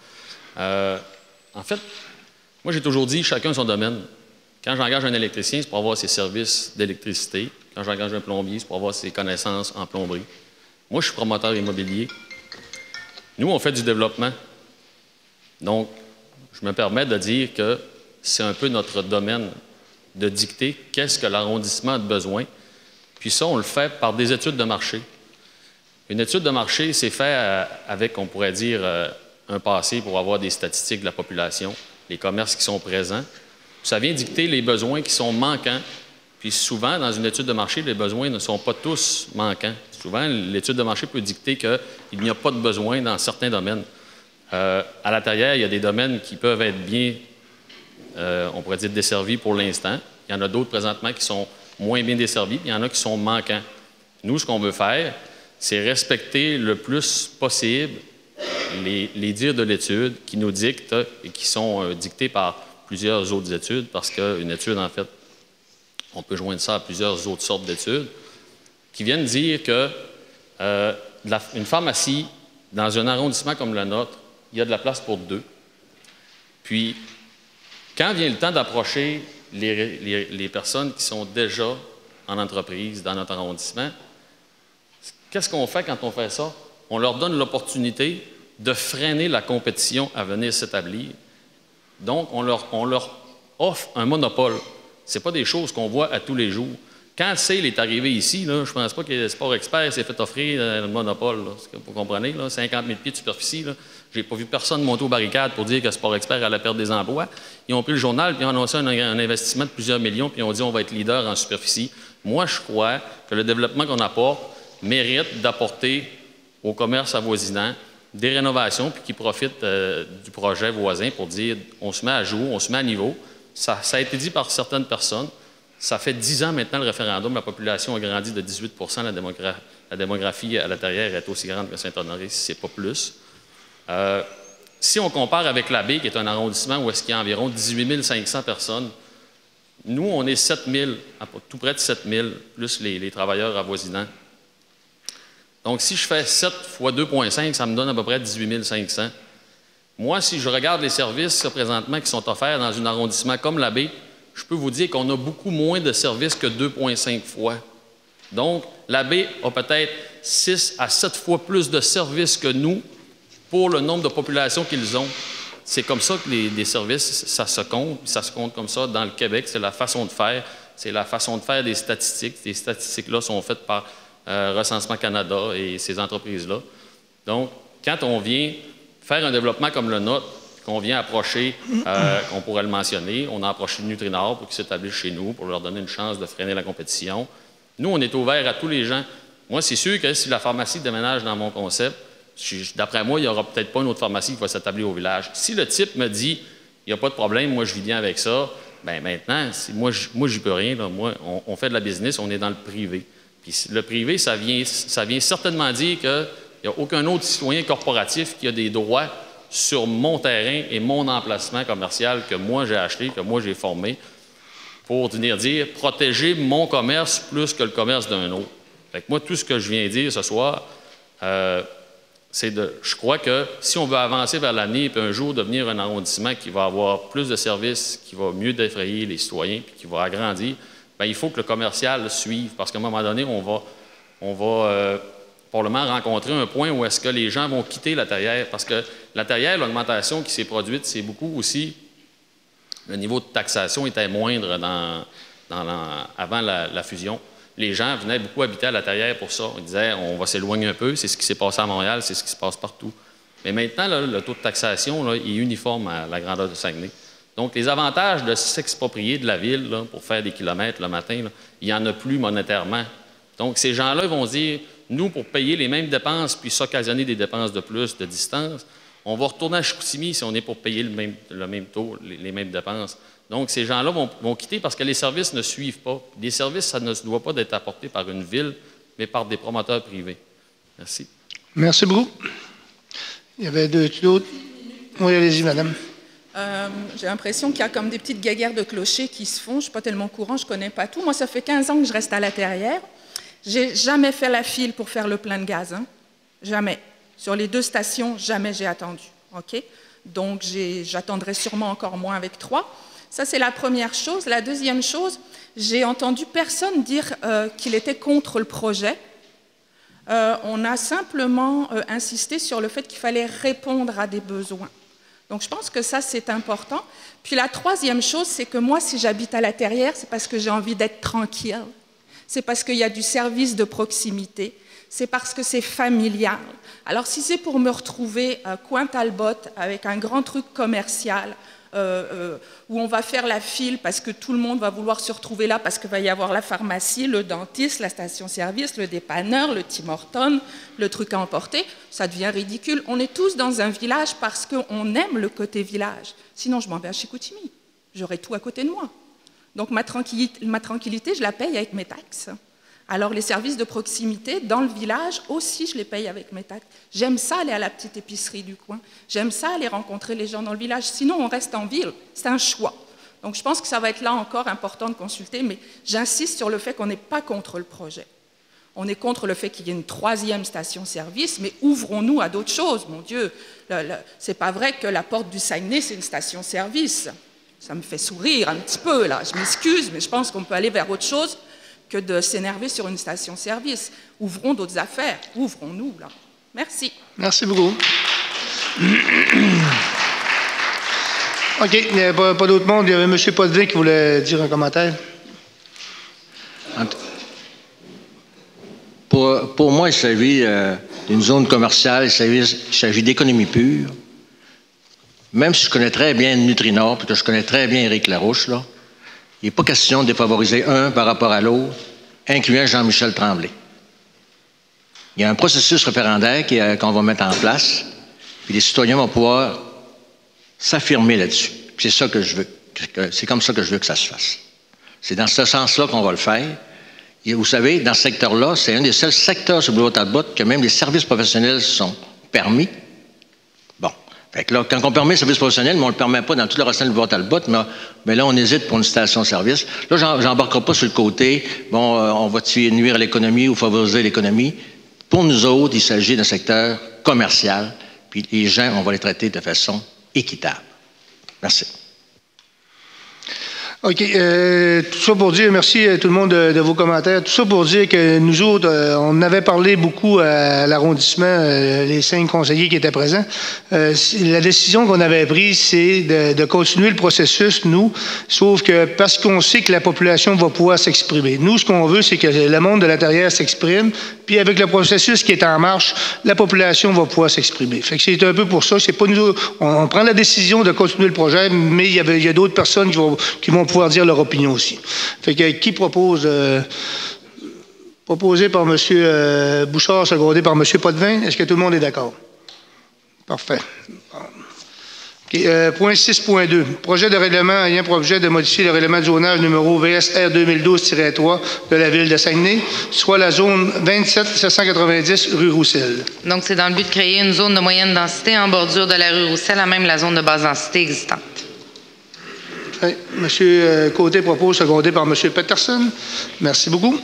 En fait, moi, j'ai toujours dit, chacun son domaine. Quand j'engage un électricien, c'est pour avoir ses services d'électricité. Quand j'engage un plombier, c'est pour avoir ses connaissances en plomberie. Moi, je suis promoteur immobilier. Nous, on fait du développement. Donc, je me permets de dire que c'est un peu notre domaine de dicter qu'est-ce que l'arrondissement a de besoin. Puis ça, on le fait par des études de marché. Une étude de marché, c'est fait avec, on pourrait dire, un passé pour avoir des statistiques de la population, les commerces qui sont présents. Ça vient dicter les besoins qui sont manquants. Puis souvent, dans une étude de marché, les besoins ne sont pas tous manquants. Souvent, l'étude de marché peut dicter qu'il n'y a pas de besoin dans certains domaines. À La Terrière, il y a des domaines qui peuvent être bien, on pourrait dire, desservis pour l'instant. Il y en a d'autres présentement qui sont moins bien desservis, puis il y en a qui sont manquants. Nous, ce qu'on veut faire, c'est respecter le plus possible les dires de l'étude qui nous dictent et qui sont dictés par plusieurs autres études, parce qu'une étude, en fait, on peut joindre ça à plusieurs autres sortes d'études, qui viennent dire que une pharmacie, dans un arrondissement comme le nôtre, il y a de la place pour 2. Puis, quand vient le temps d'approcher les personnes qui sont déjà en entreprise dans notre arrondissement, qu'est-ce qu'on fait quand on fait ça? On leur donne l'opportunité de freiner la compétition à venir s'établir. Donc, on leur offre un monopole. Ce n'est pas des choses qu'on voit à tous les jours. Quand Sale est arrivé ici, là, je ne pense pas que Sport Expert s'est fait offrir le monopole. Là, vous comprenez? Là, 50 000 pieds de superficie. Je n'ai pas vu personne monter aux barricades pour dire que Sport Expert allait perdre des emplois. Ils ont pris le journal, puis ils ont annoncé un investissement de plusieurs millions, puis ils ont dit on va être leader en superficie. Moi, je crois que le développement qu'on apporte mérite d'apporter au commerce avoisinant des rénovations, puis qui profitent du projet voisin pour dire on se met à jour, on se met à niveau. Ça a été dit par certaines personnes. Ça fait 10 ans maintenant le référendum, la population a grandi de 18 %, la démographie à La Terrière est aussi grande que Saint-Honoré, si ce n'est pas plus. Si on compare avec la Baie, qui est un arrondissement où est-ce qu'il y a environ 18 500 personnes, nous, on est 7 000, tout près de 7 000, plus les travailleurs avoisinants. Donc, si je fais 7 fois 2,5, ça me donne à peu près 18 500. Moi, si je regarde les services présentement qui sont offerts dans un arrondissement comme la Baie, je peux vous dire qu'on a beaucoup moins de services que 2,5 fois. Donc, la Baie a peut-être 6 à 7 fois plus de services que nous pour le nombre de populations qu'ils ont. C'est comme ça que les services, ça se compte. Ça se compte comme ça dans le Québec. C'est la façon de faire. C'est la façon de faire des statistiques. Ces statistiques-là sont faites par Recensement Canada et ces entreprises-là. Donc, quand on vient faire un développement comme le nôtre, qu'on vient approcher, on pourrait le mentionner, on a approché le Nutrinor pour qu'ils s'établissent chez nous, pour leur donner une chance de freiner la compétition. Nous, on est ouvert à tous les gens. Moi, c'est sûr que si la pharmacie déménage dans mon concept, d'après moi, il n'y aura peut-être pas une autre pharmacie qui va s'établir au village. Si le type me dit, il n'y a pas de problème, moi, je vis bien avec ça, bien maintenant, moi, j'y peux rien. Là. Moi, on fait de la business, on est dans le privé. Puis le privé, ça vient certainement dire qu'il n'y a aucun autre citoyen corporatif qui a des droits sur mon terrain et mon emplacement commercial que moi j'ai acheté, que moi j'ai formé, pour venir dire protéger mon commerce plus que le commerce d'un autre. Fait que moi, tout ce que je viens dire ce soir, Je crois que si on veut avancer vers l'avenir et un jour devenir un arrondissement qui va avoir plus de services, qui va mieux défrayer les citoyens puis qui va agrandir, bien, il faut que le commercial suive parce qu'à un moment donné, on va probablement rencontrer un point où est-ce que les gens vont quitter la terrière parce que la terrière, l'augmentation qui s'est produite, c'est beaucoup aussi le niveau de taxation était moindre avant la fusion. Les gens venaient beaucoup habiter à la terrière pour ça. Ils disaient, on va s'éloigner un peu. C'est ce qui s'est passé à Montréal, c'est ce qui se passe partout. Mais maintenant, là, le taux de taxation là, est uniforme à la grandeur de Saguenay. Donc, les avantages de s'exproprier de la ville là, pour faire des kilomètres le matin, là, il n'y en a plus monétairement. Donc, ces gens-là vont dire, nous, pour payer les mêmes dépenses puis s'occasionner des dépenses de plus de distance, on va retourner à Chicoutimi si on est pour payer le même taux, les mêmes dépenses. Donc, ces gens-là vont quitter parce que les services ne suivent pas. Les services, ça ne doit pas être apporté par une ville, mais par des promoteurs privés. Merci. Merci beaucoup. Il y avait d'autres. Oui, allez-y, madame. J'ai l'impression qu'il y a comme des petites guéguerres de clochers qui se font. Je ne suis pas tellement courant, je ne connais pas tout. Moi, ça fait 15 ans que je reste à la terrière. Je n'ai jamais fait la file pour faire le plein de gaz. Hein? Jamais. Sur les 2 stations, jamais j'ai attendu. OK? Donc, j'attendrai sûrement encore moins avec 3. Ça, c'est la première chose. La deuxième chose, j'ai entendu personne dire qu'il était contre le projet. On a simplement insisté sur le fait qu'il fallait répondre à des besoins. Donc, je pense que ça, c'est important. Puis la troisième chose, c'est que moi, si j'habite à la terrière, c'est parce que j'ai envie d'être tranquille. C'est parce qu'il y a du service de proximité. C'est parce que c'est familial. Alors, si c'est pour me retrouver coin Talbot avec un grand truc commercial, où on va faire la file parce que tout le monde va vouloir se retrouver là parce qu'il va y avoir la pharmacie, le dentiste, la station-service, le dépanneur, le Tim Hortons, le truc à emporter, ça devient ridicule. On est tous dans un village parce qu'on aime le côté village. Sinon, je m'en vais à Chicoutimi. J'aurai tout à côté de moi. Donc, ma tranquillité, je la paye avec mes taxes. Alors, les services de proximité, dans le village, aussi, je les paye avec mes taxes. J'aime ça, aller à la petite épicerie du coin. J'aime ça, aller rencontrer les gens dans le village. Sinon, on reste en ville. C'est un choix. Donc, je pense que ça va être là encore important de consulter, mais j'insiste sur le fait qu'on n'est pas contre le projet. On est contre le fait qu'il y ait une 3e station-service, mais ouvrons-nous à d'autres choses, mon Dieu. C'est pas vrai que la porte du Saguenay, c'est une station-service. Ça me fait sourire un petit peu, là. Je m'excuse, mais je pense qu'on peut aller vers autre chose que de s'énerver sur une station-service. Ouvrons d'autres affaires. Ouvrons-nous, là. Merci. Merci beaucoup. OK. Il n'y avait pas d'autre monde. Il y avait M. Potvin qui voulait dire un commentaire. Pour moi, il s'agit d'une zone commerciale. Il s'agit d'économie pure. Même si je connais très bien Nutrinor, puis que je connais très bien Éric Larouche, là, il n'est pas question de défavoriser un par rapport à l'autre, incluant Jean-Michel Tremblay. Il y a un processus référendaire qu'on va mettre en place, puis les citoyens vont pouvoir s'affirmer là-dessus. C'est ça que je veux. C'est comme ça que je veux que ça se fasse. C'est dans ce sens-là qu'on va le faire. Et vous savez, dans ce secteur-là, c'est un des seuls secteurs sur le boulevard Talbot que même les services professionnels sont permis. Bon. Fait que là, quand on permet les services professionnels, mais on ne le permet pas dans tout le restant du boulevard Talbot, mais là, on hésite pour une station-service. Là, j'embarquerai pas sur le côté, bon, on va nuire à l'économie ou favoriser l'économie. Pour nous autres, il s'agit d'un secteur commercial, puis les gens, on va les traiter de façon équitable. Merci. OK. Tout ça pour dire, merci à tout le monde de vos commentaires. Tout ça pour dire que nous autres, on avait parlé beaucoup à l'arrondissement, les 5 conseillers qui étaient présents. La décision qu'on avait prise, c'est de continuer le processus, nous, sauf que parce qu'on sait que la population va pouvoir s'exprimer. Nous, ce qu'on veut, c'est que le monde de l'intérieur s'exprime, puis avec le processus qui est en marche, la population va pouvoir s'exprimer. Fait que c'est un peu pour ça. C'est pas nous, on prend la décision de continuer le projet, mais il y a d'autres personnes qui vont pouvoir dire leur opinion aussi. Fait que qui propose? Proposé par M. Bouchard, secondé par M. Potvin. Est-ce que tout le monde est d'accord? Parfait. Okay, point 6.2. Projet de règlement ayant pour objet de modifier le règlement de zonage numéro VSR 2012-3 de la ville de Saguenay, soit la zone 27 rue Roussel. Donc, c'est dans le but de créer une zone de moyenne densité en bordure de la rue Roussel, à même la zone de basse densité existante. Oui, M. Côté propose, secondé par M. Peterson. Merci beaucoup.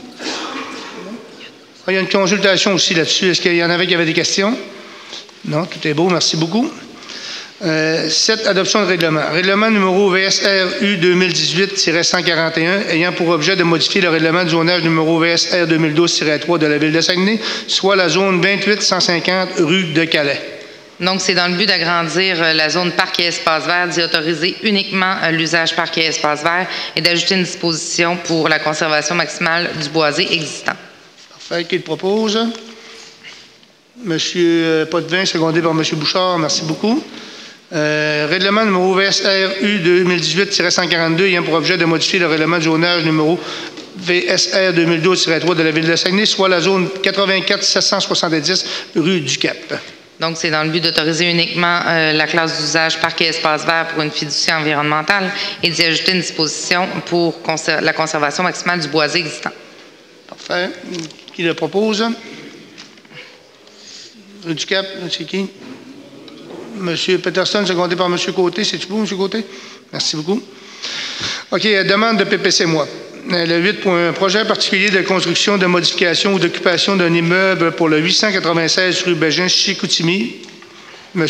Il y a une consultation aussi là-dessus. Est-ce qu'il y en avait qui avaient des questions? Non, tout est beau, merci beaucoup. 7, adoption de règlement. Règlement numéro VSRU 2018-141 ayant pour objet de modifier le règlement du zonage numéro VSR 2012-3 de la Ville de Saguenay, soit la zone 28-150 rue de Calais. Donc, c'est dans le but d'agrandir la zone parc et espace vert, d'y autoriser uniquement l'usage parc et espace vert et d'ajouter une disposition pour la conservation maximale du boisé existant. Parfait. Qui le propose? Monsieur Potvin, secondé par M. Bouchard. Merci beaucoup. Règlement numéro VSRU 2018-142 ayant pour objet de modifier le règlement du zonage numéro VSR 2012-3 de la Ville de Saguenay, soit la zone 84-770 rue du Cap. Donc, c'est dans le but d'autoriser uniquement la classe d'usage parc et espace vert pour une fiducie environnementale et d'y ajouter une disposition pour la conservation maximale du boisé existant. Parfait. Qui le propose? Rue du Cap, c'est qui? M. Peterson, secondé par M. Côté. C'est-tu vous, M. Côté? Merci beaucoup. OK, demande de PPC, moi. Le 8. Projet particulier de construction, de modification ou d'occupation d'un immeuble pour le 896 rue Bégin, Chicoutimi. M.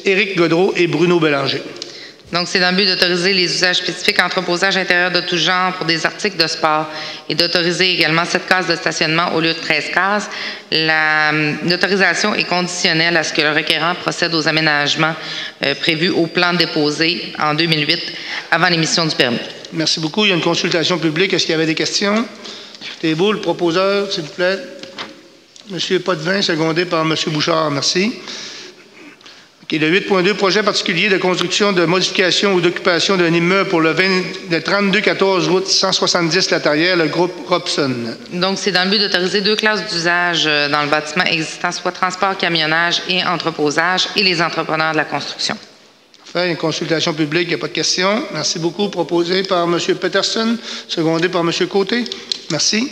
Éric Godreau et Bruno Bélanger. Donc, c'est dans le but d'autoriser les usages spécifiques entreposage intérieur de tout genre pour des articles de sport et d'autoriser également 7 cases de stationnement au lieu de 13 cases. L'autorisation est conditionnelle à ce que le requérant procède aux aménagements prévus au plan déposé en 2008 avant l'émission du permis. Merci beaucoup. Il y a une consultation publique. Est-ce qu'il y avait des questions? C'est beau, le proposeur, s'il vous plaît. M. Potvin, secondé par M. Bouchard. Merci. Le 8.2, projet particulier de construction, de modification ou d'occupation d'un immeuble pour le 3214 route 170 Latarrière, le groupe Robson. Donc, c'est dans le but d'autoriser 2 classes d'usage dans le bâtiment existant, soit transport, camionnage et entreposage, et les entrepreneurs de la construction. Parfait. Une consultation publique, il n'y a pas de questions. Merci beaucoup. Proposé par M. Peterson, secondé par M. Côté. Merci.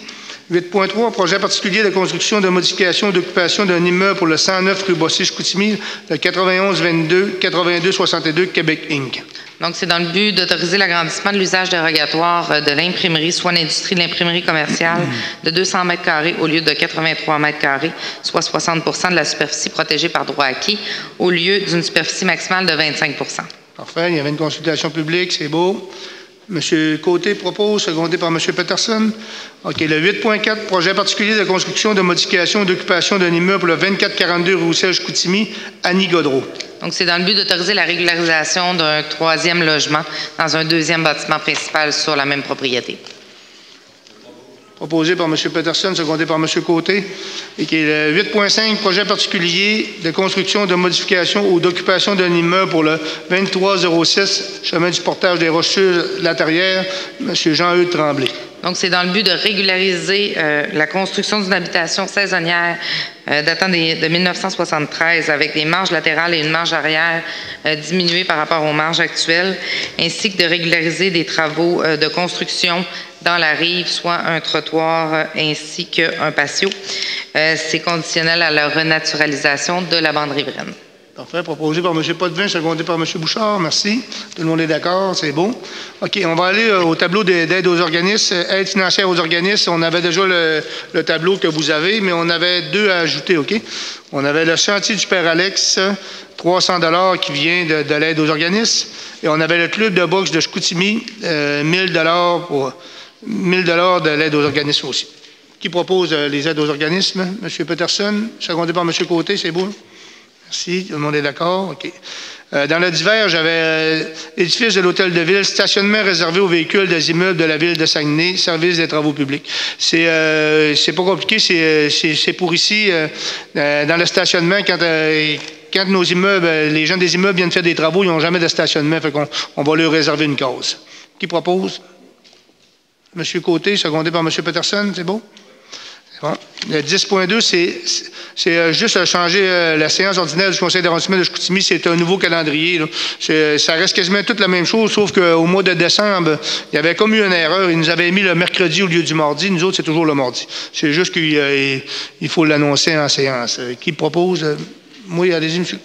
8.3, projet particulier de construction, de modification ou d'occupation d'un immeuble pour le 109 rue Bossy-Chicoutimi, le 91-22-82-62 Québec Inc. Donc, c'est dans le but d'autoriser l'agrandissement de l'usage dérogatoire de l'imprimerie, soit l'industrie de l'imprimerie commerciale, de 200 m² au lieu de 83 m², soit 60 de la superficie protégée par droit acquis, au lieu d'une superficie maximale de 25 Parfait. Il y avait une consultation publique, c'est beau. M. Côté propose, secondé par M. Peterson. OK. Le 8.4, projet particulier de construction, de modification et d'occupation d'un immeuble pour le 2442 rue Roussel-Chicoutimi, Annie Godreau. Donc, c'est dans le but d'autoriser la régularisation d'un 3e logement dans un 2e bâtiment principal sur la même propriété. Proposé par M. Peterson, secondé par M. Côté, et qui est le 8.5, projet particulier de construction, de modification ou d'occupation d'un immeuble pour le 2306, chemin du portage des Rocheuses Latarrière, M. Jean-Eudes Tremblay. Donc, c'est dans le but de régulariser la construction d'une habitation saisonnière datant de 1973 avec des marges latérales et une marge arrière diminuée par rapport aux marges actuelles, ainsi que de régulariser des travaux de construction dans la rive, soit un trottoir ainsi qu'un patio. C'est conditionnel à la renaturalisation de la bande riveraine. Parfait. Proposé par M. Potvin, secondé par M. Bouchard. Merci. Tout le monde est d'accord. C'est bon. OK. On va aller au tableau d'aide aux organismes. Aide financière aux organismes. On avait déjà le tableau que vous avez, mais on avait 2 à ajouter. OK? On avait le chantier du Père Alex, 300 $ qui vient de l'aide aux organismes. Et on avait le club de boxe de Chicoutimi, 1 000 pour 1 000 de l'aide aux organismes aussi. Qui propose les aides aux organismes? M. Peterson, secondé par M. Côté. C'est beau? Merci, tout le monde est d'accord. OK. Dans le divers, j'avais édifice de l'hôtel de ville, stationnement réservé aux véhicules des immeubles de la ville de Saguenay, service des travaux publics. C'est pas compliqué, c'est pour ici, dans le stationnement, quand nos immeubles, les gens des immeubles viennent faire des travaux, ils n'ont jamais de stationnement, fait qu'on va leur réserver une case. Qui propose? M. Côté, secondé par M. Peterson, c'est beau? Bon. Le 10.2, c'est juste changer la séance ordinaire du conseil d'arrondissement de Chicoutimi. C'est un nouveau calendrier. Ça reste quasiment toute la même chose, sauf qu'au mois de décembre, il y avait comme eu une erreur. Ils nous avaient mis le mercredi au lieu du mardi. Nous autres, c'est toujours le mardi. C'est juste qu'il faut l'annoncer en séance. Qui propose? Oui, allez-y, monsieur.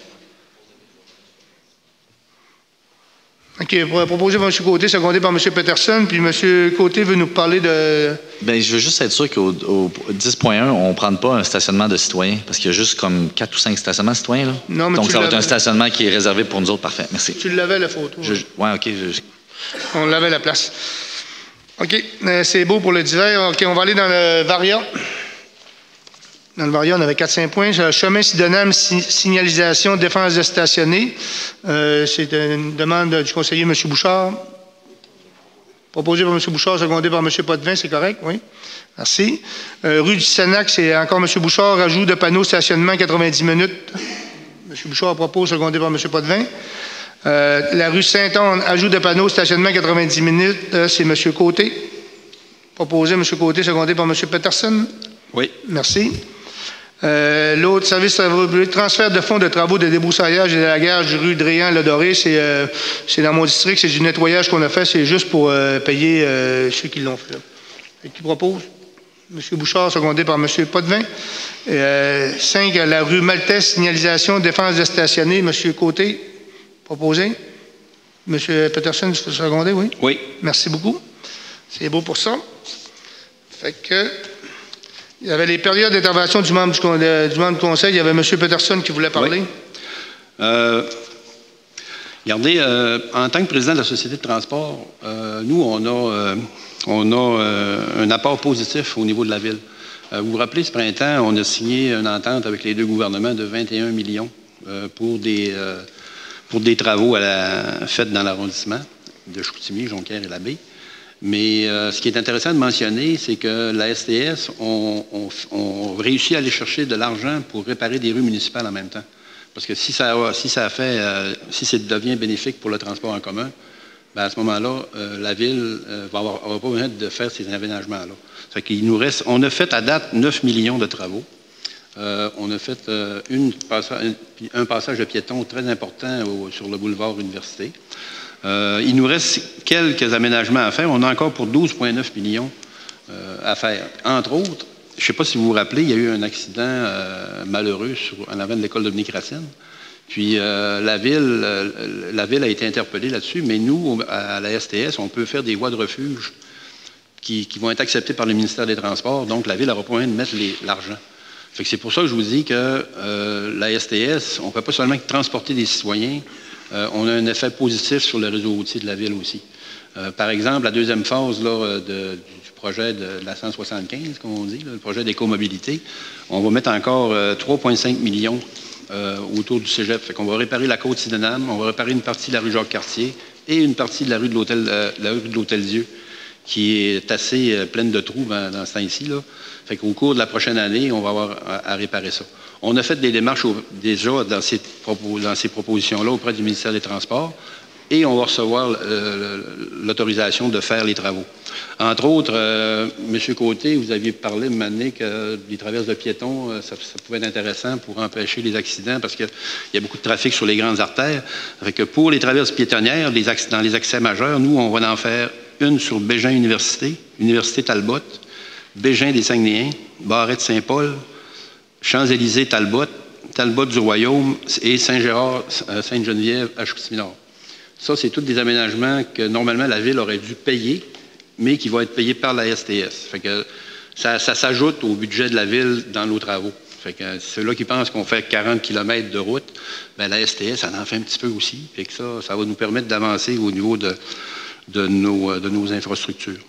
OK. Proposé par M. Côté, secondé par M. Peterson. Puis M. Côté veut nous parler de... Bien, je veux juste être sûr qu'au 10.1, on ne prend pas un stationnement de citoyens, parce qu'il y a juste comme 4 ou 5 stationnements citoyens, là. Non, mais donc, ça va être un stationnement qui est réservé pour nous autres. Parfait. Merci. Tu l'avais, la photo. Oui, OK. On l'avait, la place. OK. C'est beau pour le divers. OK, on va aller dans le Varia. Dans le Varia, on avait 4-5 points. Chemin Sidonam, signalisation, défense de stationner. C'est une demande du conseiller M. Bouchard. Proposé par M. Bouchard, secondé par M. Potvin, c'est correct? Oui. Merci. Rue du Sénac, c'est encore M. Bouchard, ajout de panneaux stationnement 90 minutes. M. Bouchard propose, secondé par M. Potvin. La rue Saint-Anne, ajout de panneaux stationnement 90 minutes, c'est M. Côté. Proposé M. Côté, secondé par M. Peterson. Oui. Merci. L'autre service transfert de fonds de travaux de débroussaillage et d'élagage rue Dréan-Ledoré, c'est dans mon district, c'est du nettoyage qu'on a fait, c'est juste pour payer ceux qui l'ont fait. Et qui propose? M. Bouchard, secondé par M. Potvin. 5, la rue Maltais, signalisation, défense de stationner, M. Côté. Proposé. M. Peterson, secondé, oui? Oui. Merci beaucoup. C'est beau pour ça. Fait que... Il y avait les périodes d'intervention du membre du conseil. Il y avait M. Peterson qui voulait parler. Oui. Regardez, en tant que président de la Société de transport, nous, on a un apport positif au niveau de la ville. Vous vous rappelez, ce printemps, on a signé une entente avec les deux gouvernements de 21 millions pour des travaux faits dans l'arrondissement de Chicoutimi, Jonquière et Labbé. Mais ce qui est intéressant de mentionner, c'est que la STS on réussit à aller chercher de l'argent pour réparer des rues municipales en même temps. Parce que si ça devient bénéfique pour le transport en commun, bien à ce moment-là, la ville va pas besoin de faire ces aménagements-là. Ça fait qu'il nous reste, on a fait à date 9 millions de travaux. On a fait un passage de piétons très important sur le boulevard Université. Il nous reste quelques aménagements à faire. On a encore pour 12,9 millions à faire. Entre autres, je ne sais pas si vous vous rappelez, il y a eu un accident malheureux en avant de l'école Dominique Racine. Puis la ville a été interpellée là-dessus, mais nous, à la STS, on peut faire des voies de refuge qui vont être acceptées par le ministère des Transports. Donc, la ville n'aura pas besoin de mettre l'argent. C'est pour ça que je vous dis que la STS, on ne fait pas seulement transporter des citoyens, on a un effet positif sur le réseau routier de la ville aussi. Par exemple, la deuxième phase là, du projet de la 175, comme on dit, là, le projet d'écomobilité, on va mettre encore 3,5 millions autour du cégep. Fait qu'on va réparer la côte Sydenham, on va réparer une partie de la rue Jacques-Cartier et une partie de la rue de l'Hôtel-Dieu, qui est assez pleine de trous dans ce temps-ci. Fait qu'au cours de la prochaine année, on va avoir à réparer ça. On a fait des démarches déjà dans ces propositions-là auprès du ministère des Transports et on va recevoir l'autorisation de faire les travaux. Entre autres, M. Côté, vous aviez parlé de m'amener que les traverses de piétons, ça pouvait être intéressant pour empêcher les accidents parce qu'il y a beaucoup de trafic sur les grandes artères. Fait que pour les traverses piétonnières, dans les accès majeurs, nous, on va en faire une sur Bégin-Université, Université Talbot, Bégin des Saguenayens, Barrette Saint-Paul, Champs-Élysées Talbot, Talbot du Royaume et Saint-Gérard, Sainte-Geneviève à Chicoutimi-Nord. Ça, c'est tous des aménagements que normalement la ville aurait dû payer, mais qui vont être payés par la STS. Fait que ça s'ajoute au budget de la ville dans nos travaux. Fait que ceux-là qui pensent qu'on fait 40 km de route, bien, la STS en fait un petit peu aussi. Fait que ça va nous permettre d'avancer au niveau de nos infrastructures.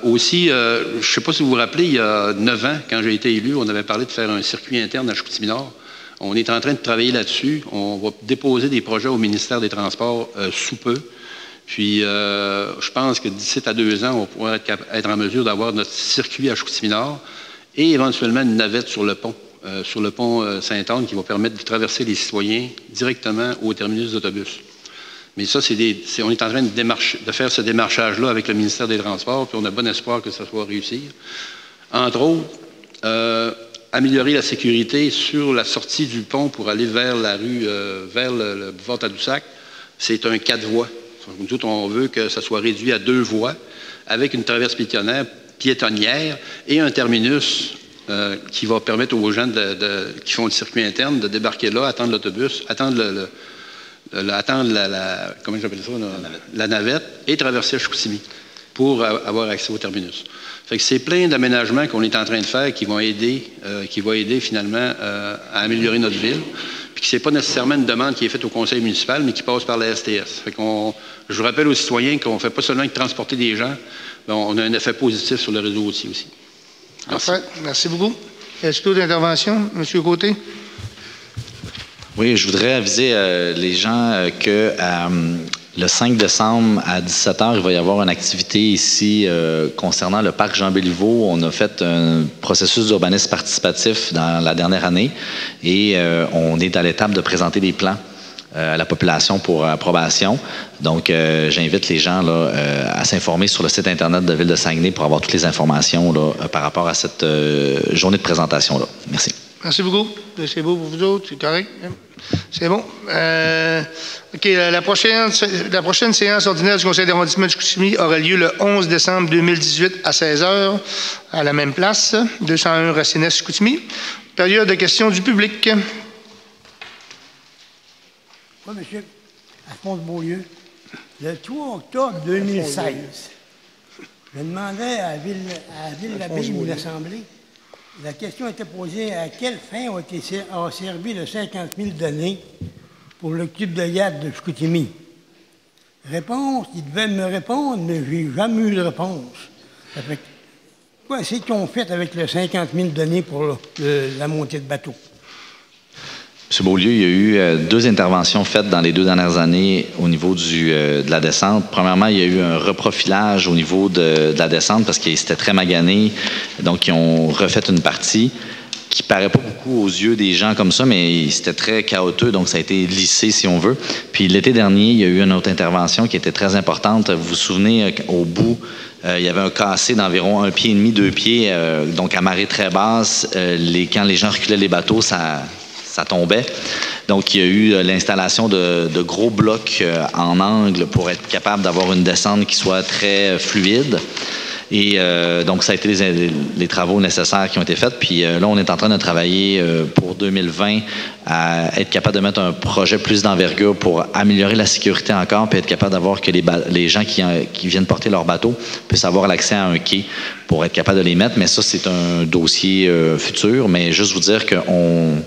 Aussi, je ne sais pas si vous vous rappelez, il y a 9 ans, quand j'ai été élu, on avait parlé de faire un circuit interne à Chicoutimi-Nord. On est en train de travailler là-dessus. On va déposer des projets au ministère des Transports sous peu. Puis, je pense que d'ici à 2 ans, on pourra être en mesure d'avoir notre circuit à Chicoutimi-Nord et éventuellement une navette sur le pont Sainte-Anne qui va permettre de traverser les citoyens directement au terminus d'autobus. Mais ça, on est en train de faire ce démarchage-là avec le ministère des Transports, puis on a bon espoir que ça soit réussir. Entre autres, améliorer la sécurité sur la sortie du pont pour aller vers la rue, vers le boulevard Tadoussac, c'est un 4 voies. Nous autres, on veut que ça soit réduit à 2 voies, avec une traverse piétonnière et un terminus qui va permettre aux gens qui font le circuit interne de débarquer là, attendre l'autobus, attendre attendre comment j'appelle ça, la navette et traverser à Chicoutimi pour avoir accès au terminus. Fait que c'est plein d'aménagements qu'on est en train de faire qui vont aider finalement à améliorer notre ville. Puis que c'est pas nécessairement une demande qui est faite au conseil municipal, mais qui passe par la STS. Fait je rappelle aux citoyens qu'on ne fait pas seulement que transporter des gens, mais on a un effet positif sur le réseau routier aussi. Merci. Parfait. Merci beaucoup. Est-ce que d'autres interventions? M. Côté? Oui, je voudrais aviser les gens que le 5 décembre à 17h, il va y avoir une activité ici concernant le parc Jean-Béliveau. On a fait un processus d'urbanisme participatif dans la dernière année et on est à l'étape de présenter des plans à la population pour approbation. Donc, j'invite les gens là, à s'informer sur le site Internet de Ville de Saguenay pour avoir toutes les informations là, par rapport à cette journée de présentation-là. Merci. Merci beaucoup. C'est beau pour vous autres, c'est correct. C'est bon. OK, la prochaine séance ordinaire du Conseil d'arrondissement de Chicoutimi aura lieu le 11 décembre 2018 à 16h, à la même place, 201 Racines, Chicoutimi. Période de questions du public. Oui, monsieur. Alphonse Beaulieu. Le 3 octobre 2016, je demandais à la Ville d'Abbé ou l'Assemblée, la question était posée à quelle fin a servi le 50 000 donné pour le club de yacht de Chicoutimi. Réponse, il devait me répondre, mais je n'ai jamais eu de réponse. Ça fait quoi c'est qu'ils ont fait avec le 50 000 donné pour la montée de bateau? M. Beaulieu, il y a eu 2 interventions faites dans les 2 dernières années au niveau de la descente. Premièrement, il y a eu un reprofilage au niveau de la descente parce qu'ils étaient très maganés. Donc, ils ont refait une partie qui ne paraît pas beaucoup aux yeux des gens comme ça, mais c'était très chaotique, donc ça a été lissé, si on veut. Puis l'été dernier, il y a eu une autre intervention qui était très importante. Vous vous souvenez, au bout, il y avait un cassé d'environ 1,5 pied, 2 pieds, donc à marée très basse. Quand les gens reculaient les bateaux, ça tombait. Donc, il y a eu l'installation de gros blocs en angle pour être capable d'avoir une descente qui soit très fluide. Et donc, ça a été les travaux nécessaires qui ont été faits. Puis là, on est en train de travailler pour 2020 à être capable de mettre un projet plus d'envergure pour améliorer la sécurité encore, puis être capable d'avoir que les gens qui viennent porter leur bateau puissent avoir l'accès à un quai pour être capable de les mettre. Mais ça, c'est un dossier futur. Mais juste vous dire qu'on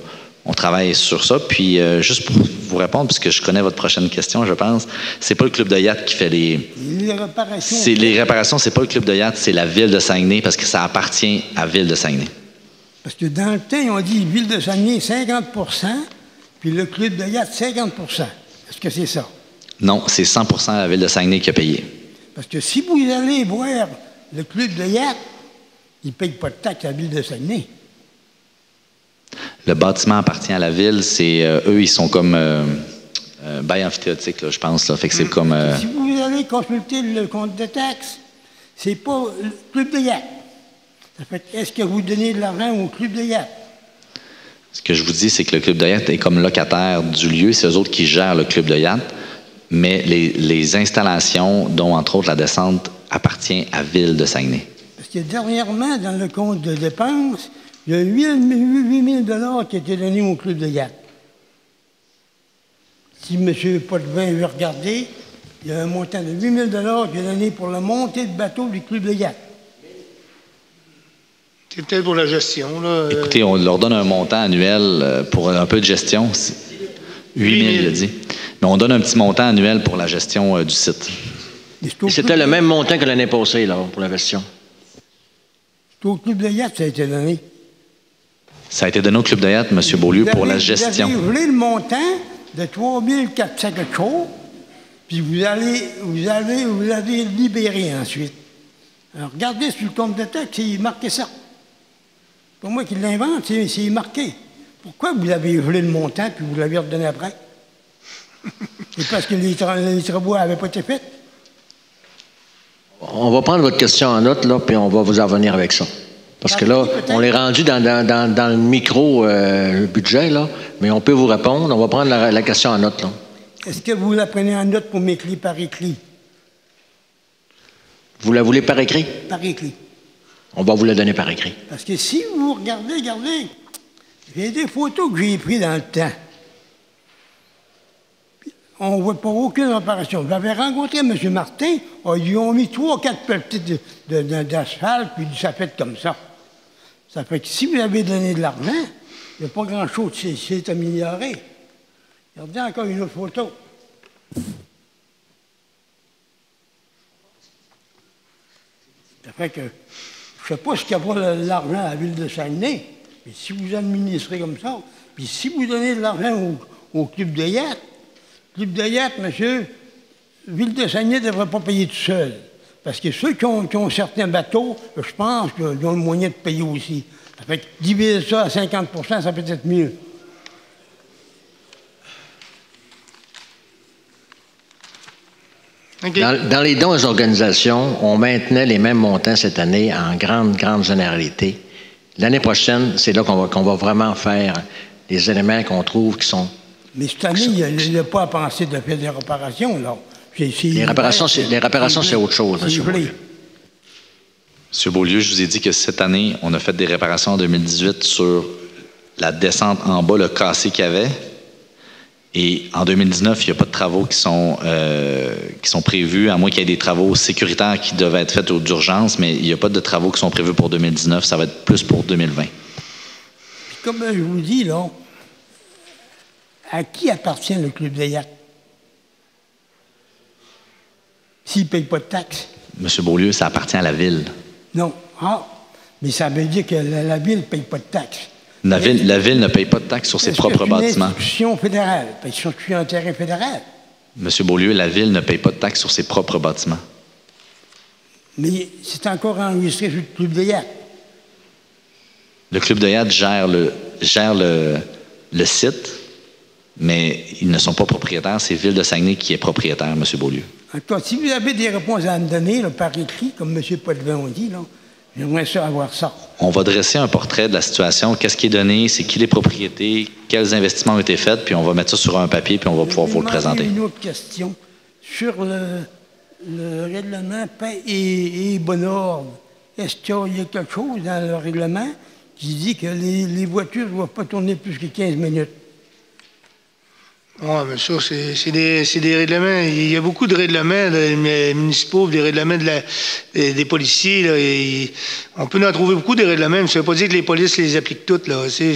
travaille sur ça. Puis, juste pour vous répondre, puisque je connais votre prochaine question, je pense, c'est pas le club de yacht qui fait les réparations. Les réparations, c'est pas le club de yacht, c'est la Ville de Saguenay, parce que ça appartient à Ville de Saguenay. Parce que dans le temps, ils ont dit Ville de Saguenay 50 puis le club de yacht 50 Est-ce que c'est ça? Non, c'est 100 la Ville de Saguenay qui a payé. Parce que si vous allez voir le club de yacht, ils ne payent pas de taxes à la Ville de Saguenay. Le bâtiment appartient à la ville. Eux, ils sont comme bail amphithéotique, là, je pense. Là. Fait que c'est comme. Si vous allez consulter le compte de taxes, c'est pas le club de yacht. Ça fait est-ce que vous donnez de l'argent au club de yacht? Ce que je vous dis, c'est que le club de yacht est comme locataire du lieu. C'est eux autres qui gèrent le club de yacht. Mais les installations, dont entre autres la descente, appartient à Ville de Saguenay. Parce que dernièrement, dans le compte de dépenses, il y a 8 000 qui ont été donnés au club de yacht. Si M. Potvin veut regarder, il y a un montant de 8 000 qui est donné pour la montée de bateau du club de yacht. C'est peut-être pour la gestion. Là. Écoutez, on leur donne un montant annuel pour un peu de gestion. 8 000, il a dit. Mais on donne un petit montant annuel pour la gestion du site. C'était le même montant que l'année passée là, pour la gestion. C'est au club de yacht ça a été donné. Ça a été donné au club de yacht, M. Beaulieu, pour la gestion. Vous avez volé le montant de 3 400 quelque chose, puis vous l'avez libéré ensuite. Alors, regardez sur le compte de taxe, c'est marqué ça. C'est pas moi qui l'invente, c'est marqué. Pourquoi vous avez volé le montant, puis vous l'avez redonné après? C'est parce que les travaux n'avaient pas été faits? On va prendre votre question en note, là, puis on va vous en venir avec ça. Parce que là, on est rendu dans le micro-budget, là, mais on peut vous répondre. On va prendre la question en note, là. Est-ce que vous la prenez en note pour m'écrire par écrit? Vous la voulez par écrit? Par écrit. On va vous la donner par écrit. Parce que si vous regardez, j'ai des photos que j'ai prises dans le temps. Puis, on ne voit pas aucune réparation. J'avais rencontré M. Martin, ils ont mis 3 ou 4 petites d'asphalte, puis ça fait comme ça. Ça fait que si vous avez donné de l'argent, il n'y a pas grand-chose qui s'est amélioré. Regardez encore une autre photo. Ça fait que, je ne sais pas ce qu'il y a pour l'argent à la ville de Saguenay, mais si vous administrez comme ça, puis si vous donnez de l'argent au club de yacht, monsieur, ville de Saguenay ne devrait pas payer tout seul. Parce que ceux qui ont certains bateaux, je pense qu'ils ont le moyen de payer aussi. Ça fait que diviser ça à 50 %, ça peut être mieux. Okay. Dans les dons aux organisations, on maintenait les mêmes montants cette année en grande généralité. L'année prochaine, c'est là qu'on va vraiment faire les éléments qu'on trouve qui sont... Mais cette année, il n'y a pas à penser de faire des réparations, là. Les réparations, c'est autre chose, M. Beaulieu. M. Beaulieu, je vous ai dit que cette année, on a fait des réparations en 2018 sur la descente en bas, le cassé qu'il y avait. Et en 2019, il n'y a pas de travaux qui sont prévus, à moins qu'il y ait des travaux sécuritaires qui devaient être faits d'urgence, mais il n'y a pas de travaux qui sont prévus pour 2019. Ça va être plus pour 2020. Puis comme je vous dis, là, à qui appartient le club de yacht? S'il ne paye pas de taxes? M. Beaulieu, ça appartient à la Ville. Non. Ah, mais ça veut dire que la Ville ne paye pas de taxes. La Ville ne paye pas de taxes sur ses propres bâtiments. C'est une institution fédérale. C'est un terrain fédéral. M. Beaulieu, la Ville ne paye pas de taxes sur ses propres bâtiments. Mais c'est encore enregistré sur le club de yacht. Le club de yacht gère le site, mais ils ne sont pas propriétaires. C'est Ville de Saguenay qui est propriétaire, M. Beaulieu. En tout cas, si vous avez des réponses à me donner là, par écrit, comme M. Potvin a dit, j'aimerais ça avoir ça. On va dresser un portrait de la situation, qu'est-ce qui est donné, c'est qui les propriétés, quels investissements ont été faits, puis on va mettre ça sur un papier, puis on va pouvoir vous le présenter. Une autre question. Sur le règlement paix et bon ordre, est-ce qu'il y a quelque chose dans le règlement qui dit que les voitures ne doivent pas tourner plus que 15 minutes? Oui, mais ça, c'est des règlements. Il y a beaucoup de règlements municipaux, des règlements des policiers. Là, on peut en trouver beaucoup des règlements, mais ça ne veut pas dire que les polices les appliquent toutes. C'est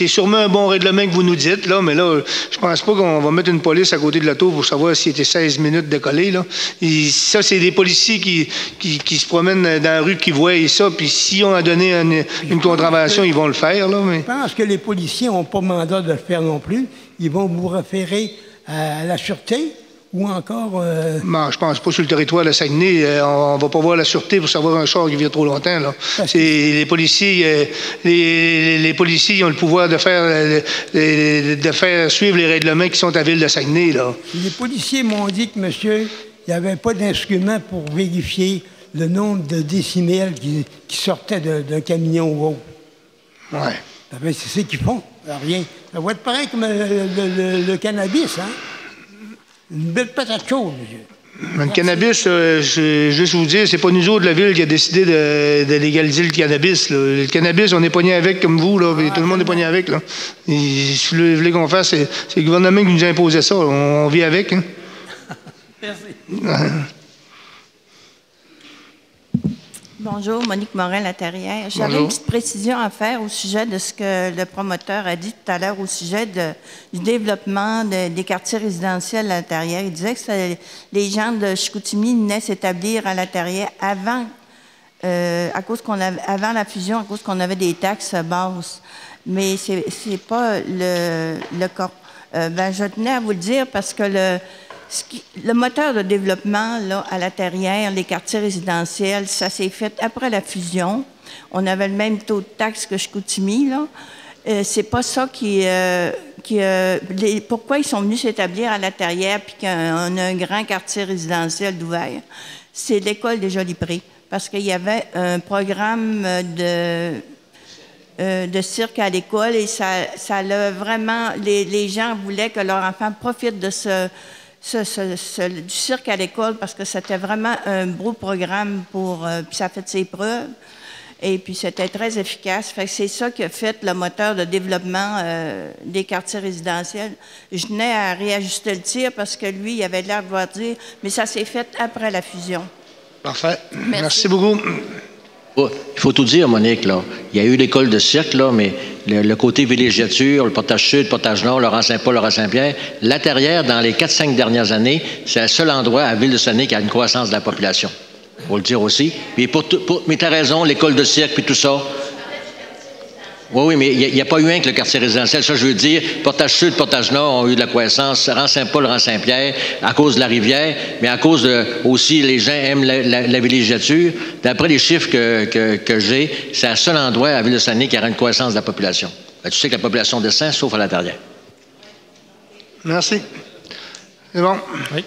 sûrement un bon règlement que vous nous dites, là, mais là, je pense pas qu'on va mettre une police à côté de l'auto pour savoir s'il était 16 minutes de coller. Là. Et ça, c'est des policiers qui se promènent dans la rue, qui voient ça, puis si on a donné une contravention, ils vont le faire. Là, mais... Je pense que les policiers n'ont pas mandat de le faire non plus. Ils vont vous référer à la Sûreté ou encore... Non, je pense pas sur le territoire de Saguenay. On ne va pas voir la Sûreté pour savoir un char qui vient trop longtemps. Là. Les policiers, les policiers ont le pouvoir de faire suivre les règlements qui sont à la ville de Saguenay. Là. Les policiers m'ont dit que, monsieur, il n'y avait pas d'instrument pour vérifier le nombre de décimètres qui sortaient d'un camion ou autre. Oui. C'est ce qu'ils font. Rien. Ça va être pareil comme le cannabis, hein? Une belle patate chaude, monsieur. Le cannabis, je vais juste vous dire, c'est pas nous autres de la ville qui a décidé de légaliser le cannabis. Là. Le cannabis, on est pogné avec comme vous, là, tout le monde est pogné avec. Là. Et, si vous voulez qu'on fasse, c'est le gouvernement qui nous a imposé ça. On vit avec. Hein? Merci. Bonjour, Monique Morel-Laterrière. J'avais une petite précision à faire au sujet de ce que le promoteur a dit tout à l'heure au sujet du développement des quartiers résidentiels à Laterrière. Il disait que les gens de Chicoutimi venaient s'établir à Laterrière avant la fusion, à cause qu'on avait des taxes basses. Mais c'est pas le cas. Je tenais à vous le dire parce que le moteur de développement là, à Laterrière, les quartiers résidentiels, ça s'est fait après la fusion. On avait le même taux de taxe que Chicoutimi. C'est pas ça pourquoi ils sont venus s'établir à Laterrière puis qu'on a un grand quartier résidentiel d'ouvert. C'est l'école des Jolies-Prés. Parce qu'il y avait un programme de cirque à l'école et ça l'a vraiment... Les gens voulaient que leurs enfants profitent de du cirque à l'école parce que c'était vraiment un beau programme puis ça a fait ses preuves. Et puis, c'était très efficace. Fait que c'est ça qui a fait le moteur de développement des quartiers résidentiels. Je tenais à réajuster le tir parce que lui, il avait l'air de vouloir dire, mais ça s'est fait après la fusion. Parfait. Merci beaucoup. Il faut tout dire, Monique, là. Il y a eu l'école de cirque, là, mais le côté villégiature, le portage sud, le portage nord, Laurent-Saint-Paul, Laurent-Saint-Pierre, la Terrière, dans les 4-5 dernières années, c'est le seul endroit à Ville-de-Saguenay qui a une croissance de la population. Il faut le dire aussi. Mais tu as raison, l'école de cirque puis tout ça. Oui, mais il n'y a pas eu un que le quartier résidentiel. Ça, je veux dire, portage sud, portage nord ont eu de la croissance. Rang-Saint-Paul, Rang-Saint-Pierre, à cause de la rivière, mais à cause de, aussi, les gens aiment la villégiature. D'après les chiffres que j'ai, c'est le seul endroit à Ville-de-Saguenay qui a une croissance de la population. Tu sais que la population descend, sauf à la Terrière. Merci. C'est bon? Oui.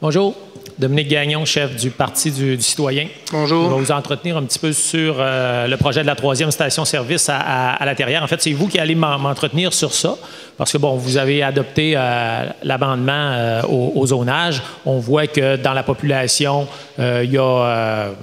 Bonjour. Dominique Gagnon, chef du Parti du citoyen. Bonjour. Je vais vous entretenir un petit peu sur le projet de la 3e station-service à la Terrière. En fait, c'est vous qui allez m'entretenir sur ça, parce que, bon, vous avez adopté l'amendement au zonage. On voit que dans la population, il y a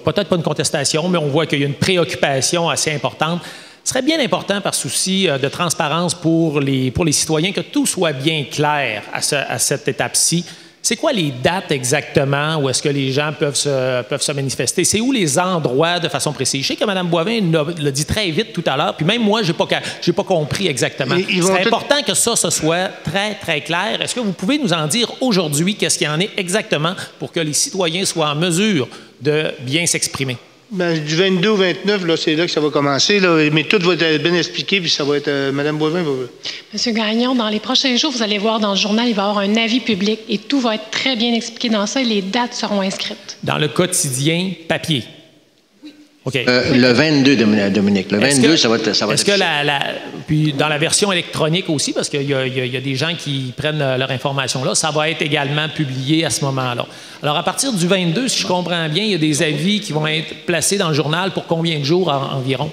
peut-être pas une contestation, mais on voit qu'il y a une préoccupation assez importante. Ce serait bien important, par souci de transparence pour les citoyens, que tout soit bien clair à cette étape-ci. C'est quoi les dates exactement où est-ce que les gens peuvent se manifester? C'est où les endroits de façon précise? Je sais que Mme Boivin l'a dit très vite tout à l'heure, puis même moi, je n'ai pas compris exactement. C'est important que ça, ce soit très, très clair. Est-ce que vous pouvez nous en dire aujourd'hui qu'est-ce qu'il y en est exactement pour que les citoyens soient en mesure de bien s'exprimer? Bien, du 22 au 29, là, c'est là que ça va commencer. Là, mais tout va être bien expliqué, puis ça va être... Mme Boivin va... Monsieur Gagnon, dans les prochains jours, vous allez voir dans le journal, il va y avoir un avis public et tout va être très bien expliqué dans ça et les dates seront inscrites. Dans le quotidien papier? OK. Le 22, Dominique. Le 22, ça va être... Est-ce que puis dans la version électronique aussi, parce qu'il y a des gens qui prennent leur information là, ça va être également publié à ce moment-là. Alors, à partir du 22, si je comprends bien, il y a des avis qui vont être placés dans le journal pour combien de jours environ?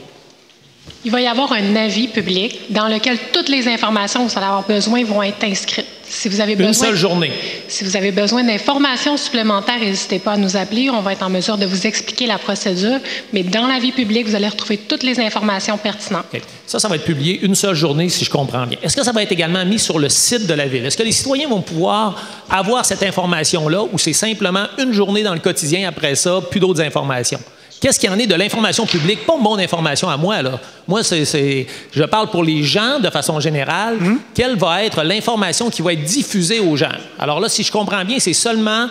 Il va y avoir un avis public dans lequel toutes les informations que vous allez avoir besoin vont être inscrites. Si vous avez besoin, une seule journée. Si vous avez besoin d'informations supplémentaires, n'hésitez pas à nous appeler. On va être en mesure de vous expliquer la procédure. Mais dans l'avis public, vous allez retrouver toutes les informations pertinentes. Okay. Ça va être publié une seule journée, si je comprends bien. Est-ce que ça va être également mis sur le site de la Ville? Est-ce que les citoyens vont pouvoir avoir cette information-là ou c'est simplement une journée dans le quotidien, après ça, plus d'autres informations? Qu'est-ce qu'il y en est de l'information publique? Pas mon information à moi, là. Moi, je parle pour les gens de façon générale. Quelle va être l'information qui va être diffusée aux gens? Alors là, si je comprends bien, c'est seulement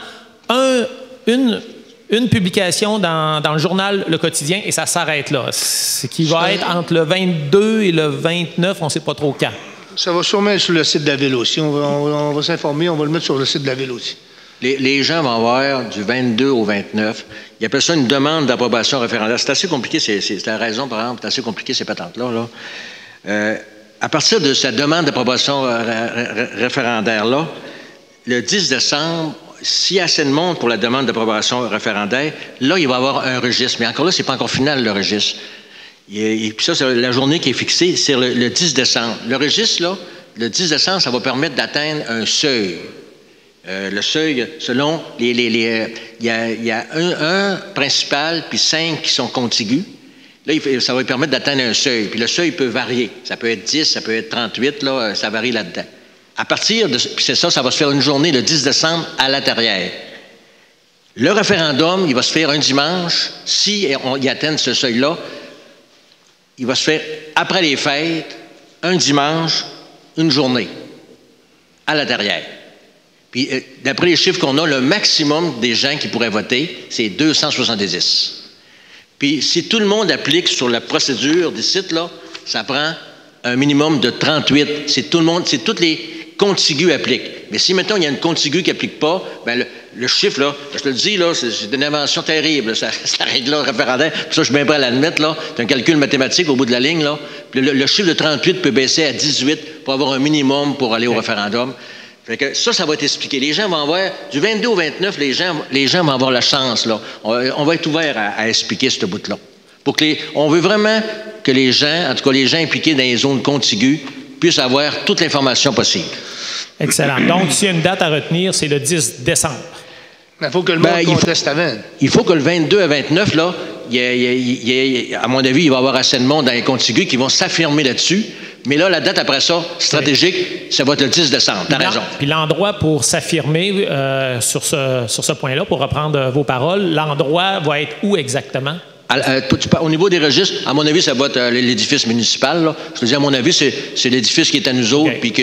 une publication dans le journal Le Quotidien et ça s'arrête là. Ce qui va être entre le 22 et le 29, on ne sait pas trop quand. Ça va sûrement être sur le site de la Ville aussi. On va s'informer, on va le mettre sur le site de la Ville aussi. Les gens vont voir du 22 au 29. Ils appellent ça une demande d'approbation référendaire. C'est assez compliqué, c'est la raison, par exemple, c'est assez compliqué ces patentes-là. À partir de cette demande d'approbation référendaire-là, le 10 décembre, s'il y a assez de monde pour la demande d'approbation référendaire, là, il va y avoir un registre. Mais encore là, ce n'est pas encore final, le registre. Et puis ça, c'est la journée qui est fixée, c'est le 10 décembre. Le registre, là, le 10 décembre, ça va permettre d'atteindre un seuil. Le seuil, selon il y a un principal puis 5 qui sont contigus. Là, ça va lui permettre d'atteindre un seuil. Puis le seuil peut varier. Ça peut être 10, ça peut être 38, là, ça varie là-dedans. À partir de... Puis c'est ça va se faire une journée le 10 décembre à la Terrière. Le référendum, il va se faire un dimanche. Si il atteint ce seuil-là, il va se faire après les fêtes, un dimanche, une journée à la Terrière. Puis, d'après les chiffres qu'on a, le maximum des gens qui pourraient voter, c'est 270. Puis, si tout le monde applique sur la procédure des sites, là, ça prend un minimum de 38. C'est tout le monde, c'est tous les contigus appliquent. Mais si, maintenant, il y a une contiguë qui n'applique pas, bien, le chiffre, là, je te le dis, là, c'est une invention terrible. Ça règle le référendaire. Puis ça, je suis bien prêt à l'admettre, là. C'est un calcul mathématique au bout de la ligne, là. Puis le chiffre de 38 peut baisser à 18 pour avoir un minimum pour aller au référendum. Fait que ça va être expliqué. Les gens vont avoir, du 22 au 29, les gens vont avoir la chance, là. On va être ouvert à expliquer ce bout-là. On veut vraiment que les gens, en tout cas les gens impliqués dans les zones contiguës, puissent avoir toute l'information possible. Excellent. Donc, s'il y a une date à retenir, c'est le 10 décembre. Il faut que le monde conteste avant. Il faut que le 22 à 29, là, à mon avis, il va y avoir assez de monde dans les contigus qui vont s'affirmer là-dessus. Mais là, la date après ça, stratégique, ça va être le 10 décembre. T'as raison. Puis l'endroit pour s'affirmer sur ce point-là, pour reprendre vos paroles, l'endroit va être où exactement? Au niveau des registres, à mon avis, ça va être l'édifice municipal. Là. Je te dis, à mon avis, c'est l'édifice qui est à nous autres. Puis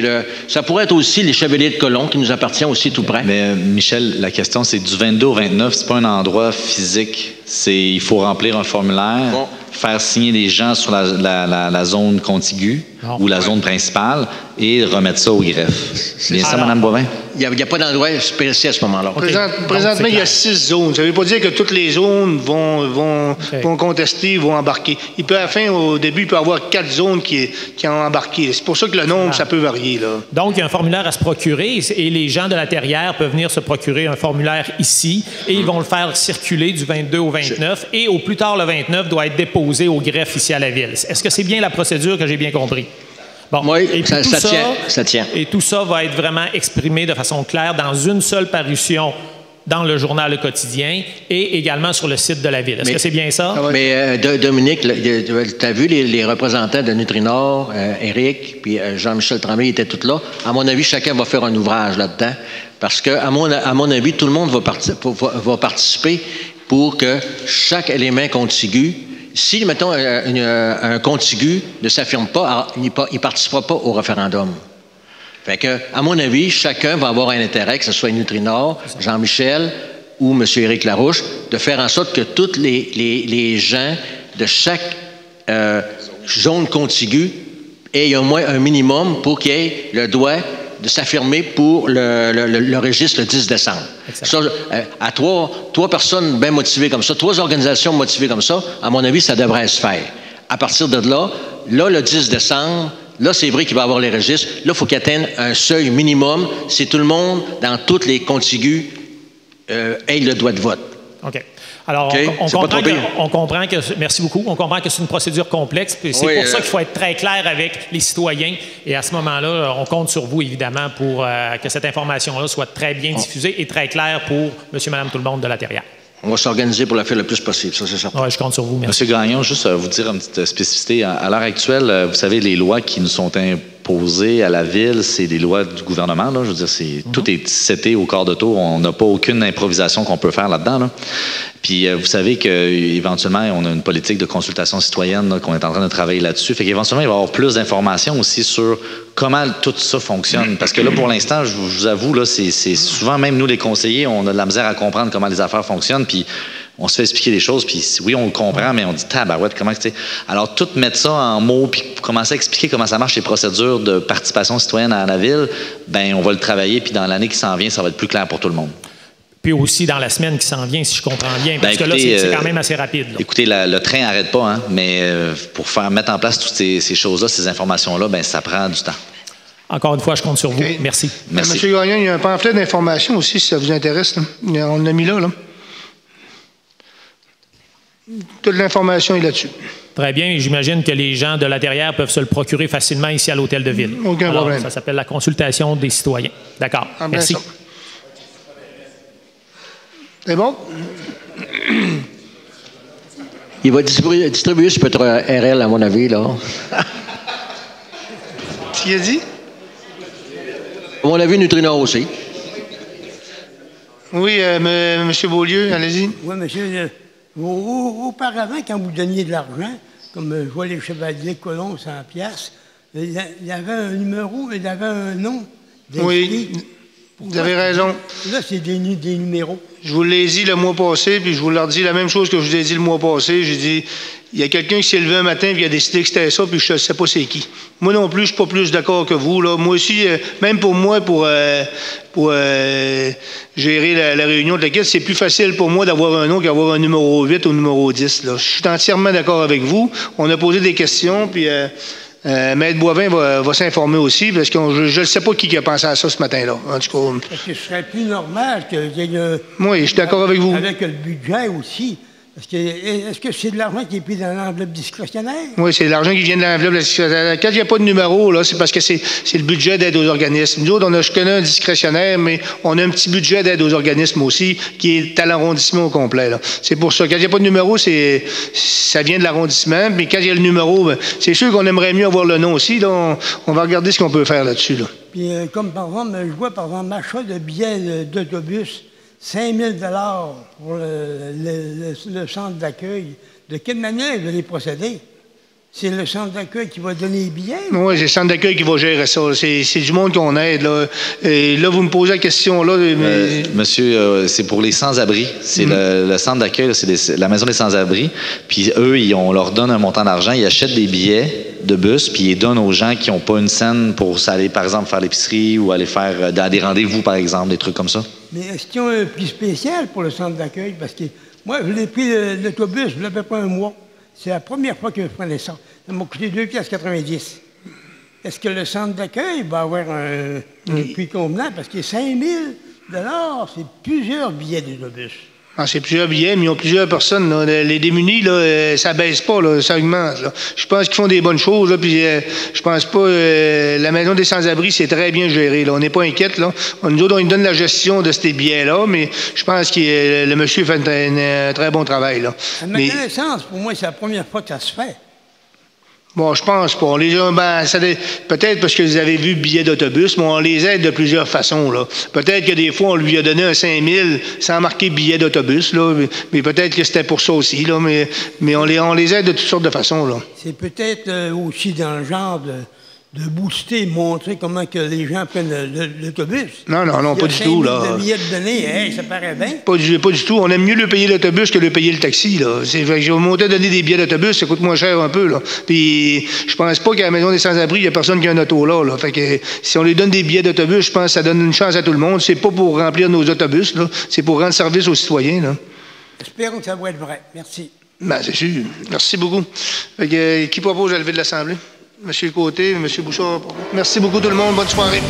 ça pourrait être aussi les Chevaliers de Colomb, qui nous appartient aussi tout près. Mais Michel, la question, c'est du 22 au 29, c'est pas un endroit physique. Il faut remplir un formulaire, faire signer les gens sur la zone contiguë ou la zone principale et remettre ça au greffe. C'est bien ça, Mme Boivin? Il n'y a pas d'endroit précis à ce moment-là. Présentement, il y a 6 zones. Ça ne veut pas dire que toutes les zones vont contester, vont embarquer. Au début, il peut y avoir 4 zones qui ont embarqué. C'est pour ça que le nombre, ça peut varier. Là. Donc, il y a un formulaire à se procurer et les gens de la Terrière peuvent venir se procurer un formulaire ici et ils vont le faire circuler du 22 au 29 et au plus tard, le 29, doit être déposé au greffe ici à la Ville. Est-ce que c'est bien la procédure que j'ai bien compris? Bon. Oui, ça tient. Et tout ça va être vraiment exprimé de façon claire dans une seule parution dans le journal Le Quotidien et également sur le site de la Ville. Est-ce que c'est bien ça? Mais Dominique, tu as vu les représentants de Nutrinor, Éric, puis Jean-Michel Tremblay étaient tous là. À mon avis, chacun va faire un ouvrage là-dedans parce que, à mon avis, tout le monde va participer pour que chaque élément contigu, si, mettons, un contigu ne s'affirme pas, il ne participera pas au référendum. Fait que, à mon avis, chacun va avoir un intérêt, que ce soit Nutrinor, Jean-Michel ou M. Éric Larouche, de faire en sorte que tous les gens de chaque zone contiguë aient au moins un minimum pour qu'il y ait le droit de s'affirmer pour le registre le 10 décembre. Ça, à trois personnes bien motivées comme ça, 3 organisations motivées comme ça, à mon avis, ça devrait se faire. À partir de là, le 10 décembre, là, c'est vrai qu'il va y avoir les registres. Là, il faut qu'il atteigne un seuil minimum. C'est tout le monde, dans toutes les contigus, ait le droit de vote. OK. Alors, on comprend que, merci beaucoup, on comprend que c'est une procédure complexe, puis c'est pour ça qu'il faut être très clair avec les citoyens, et à ce moment-là, on compte sur vous, évidemment, pour que cette information-là soit très bien diffusée et très claire pour monsieur, madame, tout le monde de la Terrière. On va s'organiser pour la faire le plus possible, ça c'est certain. Oui, je compte sur vous, merci. Monsieur Gagnon, juste vous dire une petite spécificité. À l'heure actuelle, vous savez, les lois qui nous sont imposées à la Ville, c'est des lois du gouvernement. Là. Je veux dire, tout est seté au quart de tour. On n'a pas aucune improvisation qu'on peut faire là-dedans. Là. Puis vous savez qu'éventuellement, on a une politique de consultation citoyenne qu'on est en train de travailler là-dessus. Fait qu'éventuellement, il va y avoir plus d'informations aussi sur comment tout ça fonctionne. Parce que là, pour l'instant, je vous avoue, là, c'est souvent, même nous, les conseillers, on a de la misère à comprendre comment les affaires fonctionnent. Puis on se fait expliquer des choses, puis oui, on le comprend, mais on dit, tabarouette, comment tu sais. Alors, tout mettre ça en mots, puis commencer à expliquer comment ça marche, les procédures de participation citoyenne à la Ville, ben on va le travailler, puis dans l'année qui s'en vient, ça va être plus clair pour tout le monde. Puis aussi dans la semaine qui s'en vient, si je comprends bien, parce que là, c'est quand même assez rapide. Là. Écoutez, le train n'arrête pas, hein, mais pour mettre en place toutes ces choses-là, ces informations-là, ben ça prend du temps. Encore une fois, je compte sur vous. Merci. Merci. Monsieur Gagnon, il y a un pamphlet d'information aussi, si ça vous intéresse. Là. On l'a mis là. Toute l'information est là-dessus. Très bien. Et j'imagine que les gens de la Terrière peuvent se le procurer facilement ici à l'Hôtel de Ville. Aucun problème. Ça s'appelle la consultation des citoyens. D'accord. Merci. C'est bon? Il va distribuer ce petit RL, à mon avis, là. Tu y as dit? À mon avis, Nutrinor aussi. Oui, M. Beaulieu, allez-y. Oui, monsieur. Auparavant, quand vous donniez de l'argent, comme je vois les Chevaliers de Colomb, 100 piastres, il y avait un numéro, il y avait un nom. Oui, vous avez raison. Là, c'est des numéros. Je vous l'ai dit le mois passé, puis je vous leur dis la même chose que je vous ai dit le mois passé. J'ai dit, il y a quelqu'un qui s'est levé un matin et qui a décidé que c'était ça, puis je ne sais pas c'est qui. Moi non plus, je ne suis pas plus d'accord que vous. Là. Moi aussi, même pour moi, pour gérer la réunion de la caisse, c'est plus facile pour moi d'avoir un nom qu'avoir un numéro 8 ou numéro 10. Là. Je suis entièrement d'accord avec vous. On a posé des questions, puis Maître Boivin va s'informer aussi, parce que je ne sais pas qui a pensé à ça ce matin-là. En tout cas, parce que ce serait plus normal qu'il y ait... Oui, je suis d'accord avec vous. Avec le budget aussi. Est-ce que c'est de l'argent qui est pris dans l'enveloppe discrétionnaire? Oui, c'est l'argent qui vient de l'enveloppe discrétionnaire. Quand il n'y a pas de numéro, là, c'est parce que c'est le budget d'aide aux organismes. Nous autres, je connais un discrétionnaire, mais on a un petit budget d'aide aux organismes aussi, qui est à l'arrondissement au complet. C'est pour ça. Quand il n'y a pas de numéro, ça vient de l'arrondissement. Mais quand il y a le numéro, ben, c'est sûr qu'on aimerait mieux avoir le nom aussi. Là, on va regarder ce qu'on peut faire là-dessus. Là. Puis, comme par exemple, je vois, par exemple, l'achat de billets d'autobus, 5 000 pour le centre d'accueil. De quelle manière vous allez procéder? C'est le centre d'accueil qui va donner les billets? Oui, c'est le centre d'accueil qui va gérer ça. C'est du monde qu'on aide. Là. Et là, vous me posez la question. Là, mais... monsieur, c'est pour les sans-abri. C'est le centre d'accueil, c'est la maison des sans-abri. Puis eux, on leur donne un montant d'argent. Ils achètent des billets de bus, puis ils les donnent aux gens qui n'ont pas une scène pour aller, par exemple, faire l'épicerie ou aller faire des rendez-vous, par exemple, des trucs comme ça. Mais est-ce qu'ils ont un prix spécial pour le centre d'accueil? Parce que moi, je l'ai pris l'autobus, il n'y a pas un mois. C'est la première fois que je prenais ça. Ça m'a coûté 2,90 $. Est-ce que le centre d'accueil va avoir un prix convenant? Parce que 5 000 $, c'est plusieurs billets d'autobus. Ah, c'est plusieurs billets, mais ils ont plusieurs personnes. Là. Les démunis, là, ça baisse pas, là, ça augmente. Là. Je pense qu'ils font des bonnes choses. Là, puis, je pense pas... la maison des sans-abri, c'est très bien géré. Là. On n'est pas inquiète. Là. Nous autres, on lui donne la gestion de ces billets-là, mais je pense que le monsieur fait un très bon travail. Là. À ma connaissance, pour moi, c'est la première fois que ça se fait. Bon, je pense pas. Peut-être parce que vous avez vu billet d'autobus, mais on les aide de plusieurs façons. Là. Peut-être que des fois, on lui a donné un 5 000 sans marquer billet d'autobus, là, mais peut-être que c'était pour ça aussi. Là, mais on les aide de toutes sortes de façons. Là. C'est peut-être aussi dans le genre de booster, montrer comment que les gens prennent l'autobus. Non, pas du tout. Là. De billets de donner, ça paraît bien. Pas du tout. On aime mieux le payer l'autobus que le payer le taxi. Là. Je vais monter à donner des billets d'autobus, ça coûte moins cher un peu. Là. Puis je pense pas qu'à la maison des sans-abri, il n'y a personne qui a un auto là. Fait que si on lui donne des billets d'autobus, je pense que ça donne une chance à tout le monde. C'est pas pour remplir nos autobus, là. C'est pour rendre service aux citoyens. Là. Espérons que ça va être vrai. Merci. Ben, c'est sûr. Merci beaucoup. Fait que, qui propose à lever de l'Assemblée? Monsieur Côté, Monsieur Bouchard. Merci beaucoup tout le monde. Bonne soirée.